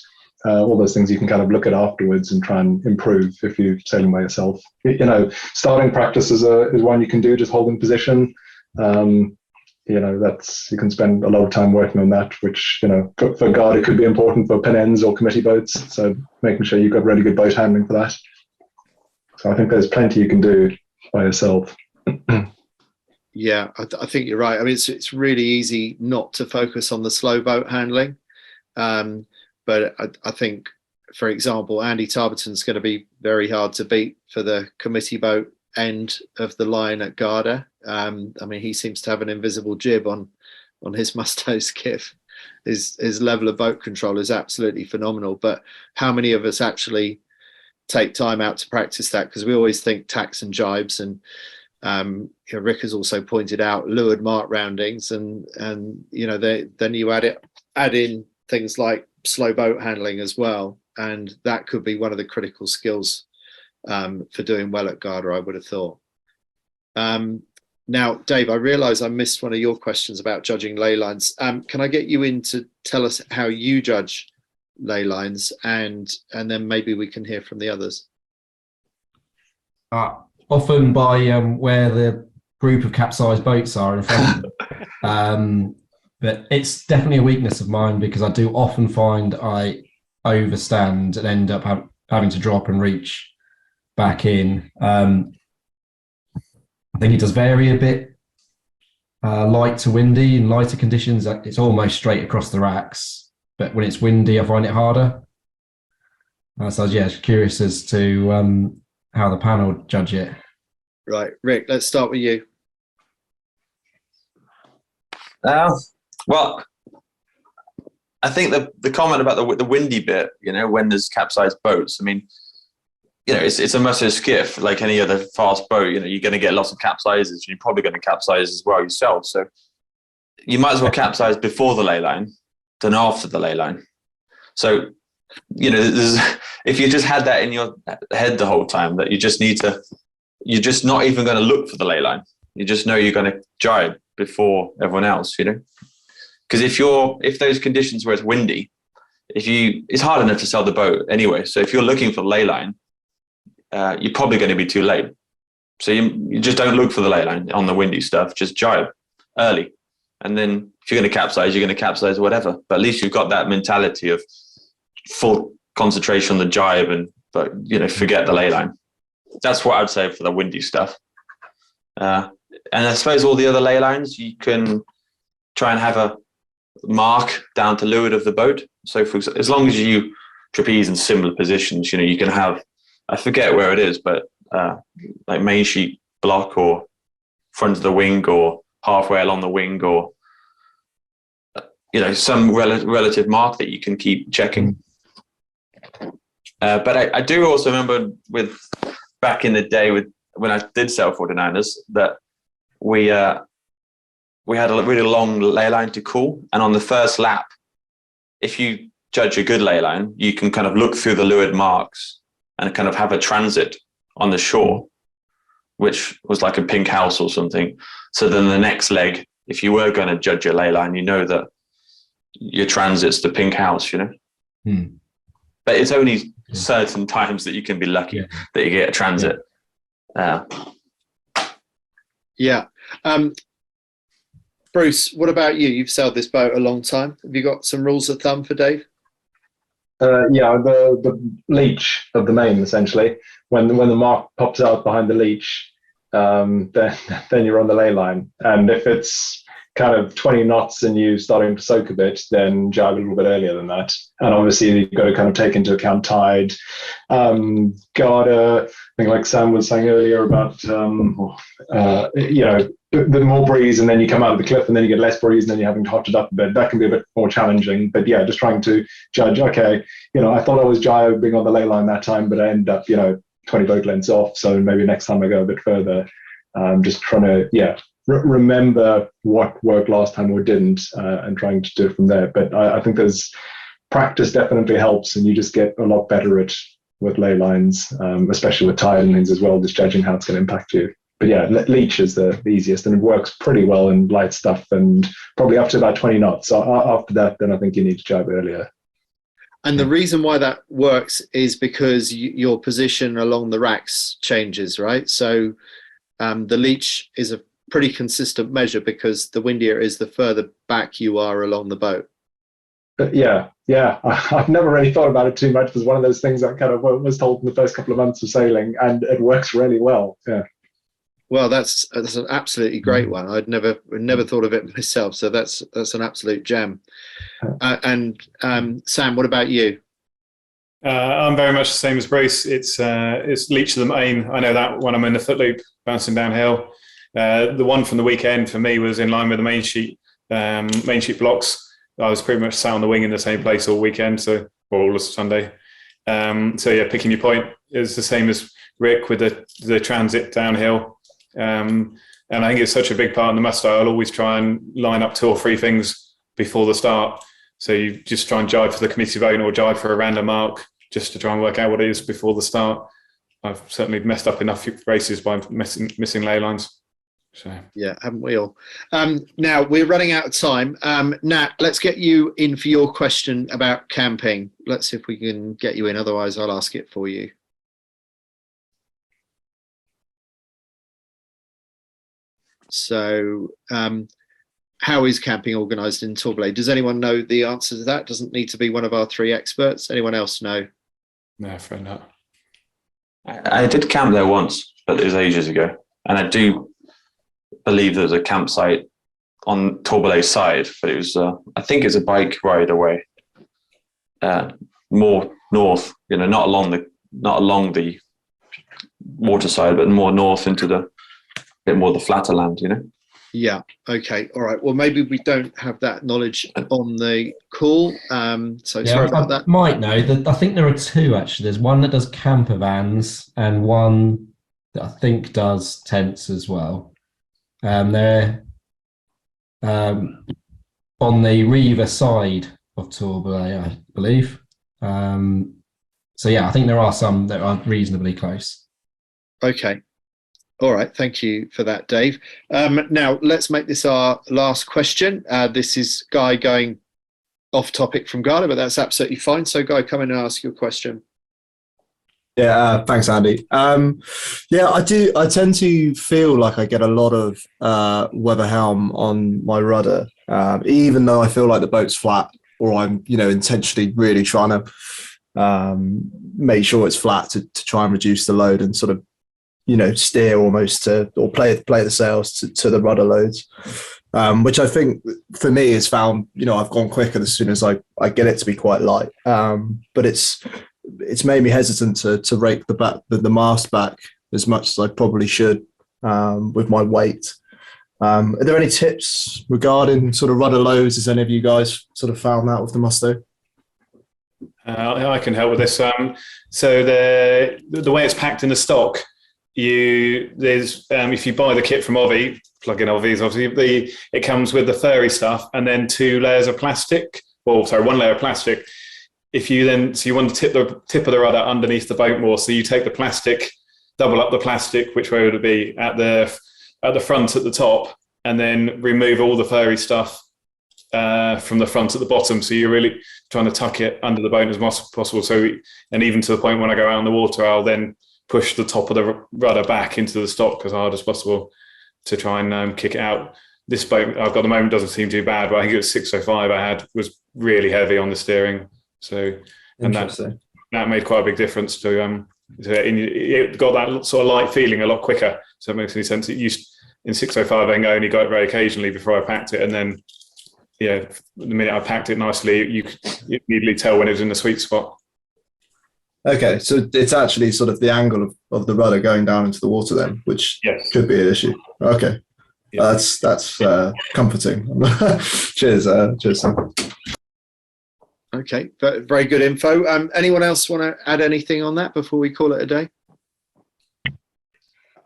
[SPEAKER 3] All those things you can kind of look at afterwards and try and improve if you're sailing by yourself. Starting practice is one you can do, just holding position. That's, you can spend a lot of time working on that, which, for Garda could be important for pin ends or committee boats. So making sure you've got really good boat handling for that. So I think there's plenty you can do by yourself.
[SPEAKER 1] Yeah, I think you're right. It's really easy not to focus on the slow boat handling. But I think, for example, Andy Tarberton's going to be very hard to beat for the committee boat end of the line at Garda. I mean, he seems to have an invisible jib on his Musto Skiff. His level of boat control is absolutely phenomenal. But how many of us actually take time out to practice that? Because we always think tacks and jibes, and Rick has also pointed out leeward mark roundings, and then you add in things like slow boat handling as well, and that could be one of the critical skills for doing well at Garda, I would have thought. Now, Dave, I realise I missed one of your questions about judging ley lines. Can I get you in to tell us how you judge ley lines, and then maybe we can hear from the others?
[SPEAKER 6] Often by where the group of capsized boats are in front of them. But it's definitely a weakness of mine, because I do often find I overstand and end up having to drop and reach back in. I think it does vary a bit. Light to windy, in lighter conditions, it's almost straight across the racks. But when it's windy, I find it harder. So yeah, curious as to how the panel judge it.
[SPEAKER 1] Right, Rick, let's start with you.
[SPEAKER 2] Well, I think the comment about the windy bit, when there's capsized boats, I mean, it's a Musto Skiff like any other fast boat. You're going to get lots of capsizes, and you're probably going to capsize as well yourself. So you might as well capsize before the ley line than after the ley line. So, if you just had that in your head the whole time, that you're just not even going to look for the ley line. You just know you're going to jibe before everyone else, Because if those conditions where it's windy, it's hard enough to sail the boat anyway. So if you're looking for the ley line, you're probably going to be too late. So you just don't look for the ley line on the windy stuff. Just jibe early. And then if you're going to capsize, you're going to capsize whatever. But at least you've got that mentality of full concentration on the jibe but forget the ley line. That's what I'd say for the windy stuff. And I suppose all the other ley lines, you can try and have a mark down to leeward of the boat. So as long as you trapeze in similar positions, you can have, I forget where it is, but like main sheet block or front of the wing or halfway along the wing, or some relative mark that you can keep checking. But I do also remember back in the day when I did sail 49ers, that we had a really long ley line to call, and on the first lap, if you judge a good ley line, you can kind of look through the leeward marks and kind of have a transit on the shore, which was like a pink house or something. So then the next leg, if you were going to judge a ley line, that your transit's the pink house, But it's only certain times that you can be lucky that you get a transit.
[SPEAKER 1] Bruce, what about you? You've sailed this boat a long time. Have you got some rules of thumb for Dave?
[SPEAKER 3] The leech of the main, essentially. When the mark pops out behind the leech, then you're on the ley line. And if it's kind of 20 knots and you starting to soak a bit, then jibe a little bit earlier than that. And obviously you've got to kind of take into account tide, Garda, I think like Sam was saying earlier about, the more breeze, and then you come out of the cliff and then you get less breeze and then you're having to hot it up a bit. That can be a bit more challenging. But yeah, just trying to judge, okay, I thought I was jibing on the ley line that time, but I ended up, 20 boat lengths off. So maybe next time I go a bit further. Just trying to, remember what worked last time or didn't, and trying to do it from there. But I think there's practice definitely helps, and you just get a lot better at with ley lines, especially with tide and things as well, just judging how it's going to impact you. But yeah, leech is the easiest, and it works pretty well in light stuff, and probably up to about 20 knots. So after that, then I think you need to jibe earlier.
[SPEAKER 1] And the reason why that works is because your position along the racks changes, right? So the leech is a pretty consistent measure, because the windier it is, the further back you are along the boat.
[SPEAKER 3] Yeah. I've never really thought about it too much. It was one of those things that kind of was told in the first couple of months of sailing, and it works really well. Yeah.
[SPEAKER 1] Well, that's an absolutely great one. I'd never thought of it myself, so that's an absolute gem. And Sam, what about you?
[SPEAKER 4] I'm very much the same as Bruce. It's leech of the main. I know that when I'm in the foot loop bouncing downhill. The one from the weekend for me was in line with the main sheet blocks. I was pretty much sat on the wing in the same place all weekend, or all of Sunday. So yeah, picking your point is the same as Rick with the transit downhill. And I think it's such a big part in the Musto. I'll always try and line up 2 or 3 things before the start. So you just try and jive for the committee vote or jive for a random mark just to try and work out what it is before the start. I've certainly messed up enough races by missing ley lines. So
[SPEAKER 1] yeah, haven't we all? Now we're running out of time. Nat, let's get you in for your question about camping. Let's see if we can get you in. Otherwise, I'll ask it for you. So, how is camping organised in Torbay? Does anyone know the answer to that? Doesn't need to be one of our 3 experts. Anyone else know?
[SPEAKER 4] no, afraid not.
[SPEAKER 2] I did camp there once, but it was ages ago. And I do believe there's a campsite on Torbalay's side, but it was, I think it's a bike ride away, more north, not along the water side, but more north into the bit more the flatter land,
[SPEAKER 1] Yeah. Okay. All right. Well, maybe we don't have that knowledge on the call. So sorry about that.
[SPEAKER 6] Might know that. I think there are 2 actually. There's one that does camper vans and one that I think does tents as well. They're on the Reaver side of Torbay, I believe. So yeah, I think there are some that are reasonably close.
[SPEAKER 1] Okay. All right. Thank you for that, Dave. Now, let's make this our last question. This is Guy going off topic from Garda, but that's absolutely fine. So, Guy, come in and ask your question.
[SPEAKER 5] Yeah, thanks, Andy. Yeah, I do. I tend to feel like I get a lot of weather helm on my rudder, even though I feel like the boat's flat, or I'm, intentionally really trying to make sure it's flat to try and reduce the load and sort of, steer almost or play the sails to the rudder loads, which I think for me is found, I've gone quicker as soon as I get it to be quite light. But it's made me hesitant to rake the mast back as much as I probably should with my weight. Are there any tips regarding sort of rudder loads? Has any of you guys sort of found that with the Musto?
[SPEAKER 4] I can help with this. So the way it's packed in the stock, if you buy the kit from Ovi, plug in Ovi's, obviously it comes with the furry stuff and then 2 layers of plastic. Well, sorry, 1 layer of plastic. So you want to tip the tip of the rudder underneath the boat more. So you take the plastic, double up the plastic, which way would it be? At the front at the top, and then remove all the furry stuff from the front at the bottom. So you're really trying to tuck it under the boat as much as possible. So, and even to the point when I go out in the water, I'll then push the top of the rudder back into the stock as hard as possible to try and kick it out. This boat I've got at the moment doesn't seem too bad, but I think it was 605 I had was really heavy on the steering. So, and that made quite a big difference to it got that sort of light feeling a lot quicker. So it makes any sense. It used in 605 I only got it very occasionally before I packed it, and then the minute I packed it nicely, you could immediately tell when it was in the sweet spot. Okay, so it's actually sort of the angle of the rudder going down into the water then, which could be an issue. Okay, that's comforting. Cheers, Sam. Okay, very good info. Anyone else want to add anything on that before we call it a day?
[SPEAKER 3] I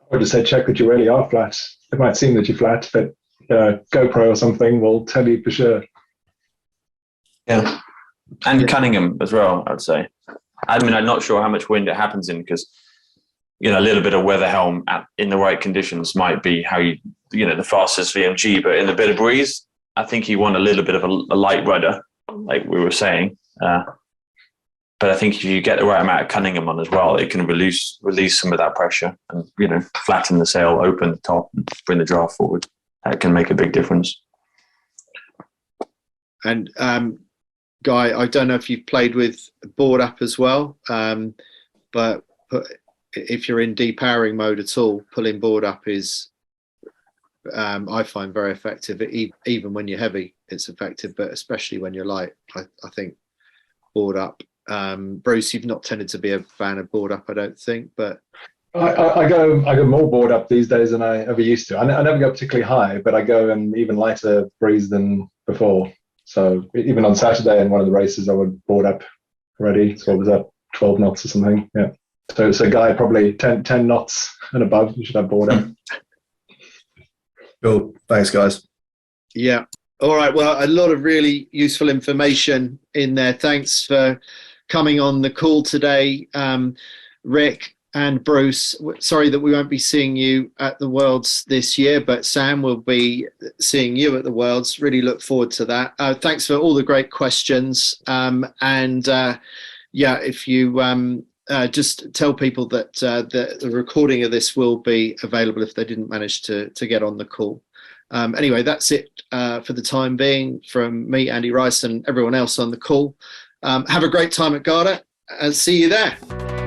[SPEAKER 3] would just say check that you really are flat. It might seem that you're flat, but GoPro or something will tell you for sure.
[SPEAKER 2] Yeah, and Cunningham as well, I'd say. I mean, I'm not sure how much wind it happens in because, a little bit of weather helm in the right conditions might be how the fastest VMG, but in a bit of breeze, I think you want a little bit of a light rudder, like we were saying. But I think if you get the right amount of Cunningham on as well, it can release some of that pressure and, flatten the sail, open the top and bring the draft forward. That can make a big difference. And
[SPEAKER 1] Guy, I don't know if you've played with board up as well, but if you're in depowering mode at all, pulling board up is, I find very effective. Even when you're heavy, it's effective, but especially when you're light, I think board up. Bruce, you've not tended to be a fan of board up, I don't think, but
[SPEAKER 3] I go more board up these days than I ever used to. I never go particularly high, but I go in even lighter breeze than before. So even on Saturday in one of the races, I would board up already. So what was that, 12 knots or something? Yeah. So Guy, probably 10 knots and above, you should have board up.
[SPEAKER 5] Cool. Thanks, guys.
[SPEAKER 1] Yeah. All right. Well, a lot of really useful information in there. Thanks for coming on the call today, Rick and Bruce. Sorry that we won't be seeing you at the Worlds this year, but Sam will be seeing you at the Worlds. Really look forward to that. Thanks for all the great questions. Yeah, if you just tell people that the recording of this will be available if they didn't manage to get on the call. Anyway, that's it for the time being from me, Andy Rice, and everyone else on the call. Have a great time at Garda and see you there.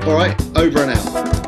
[SPEAKER 1] All right, over and out.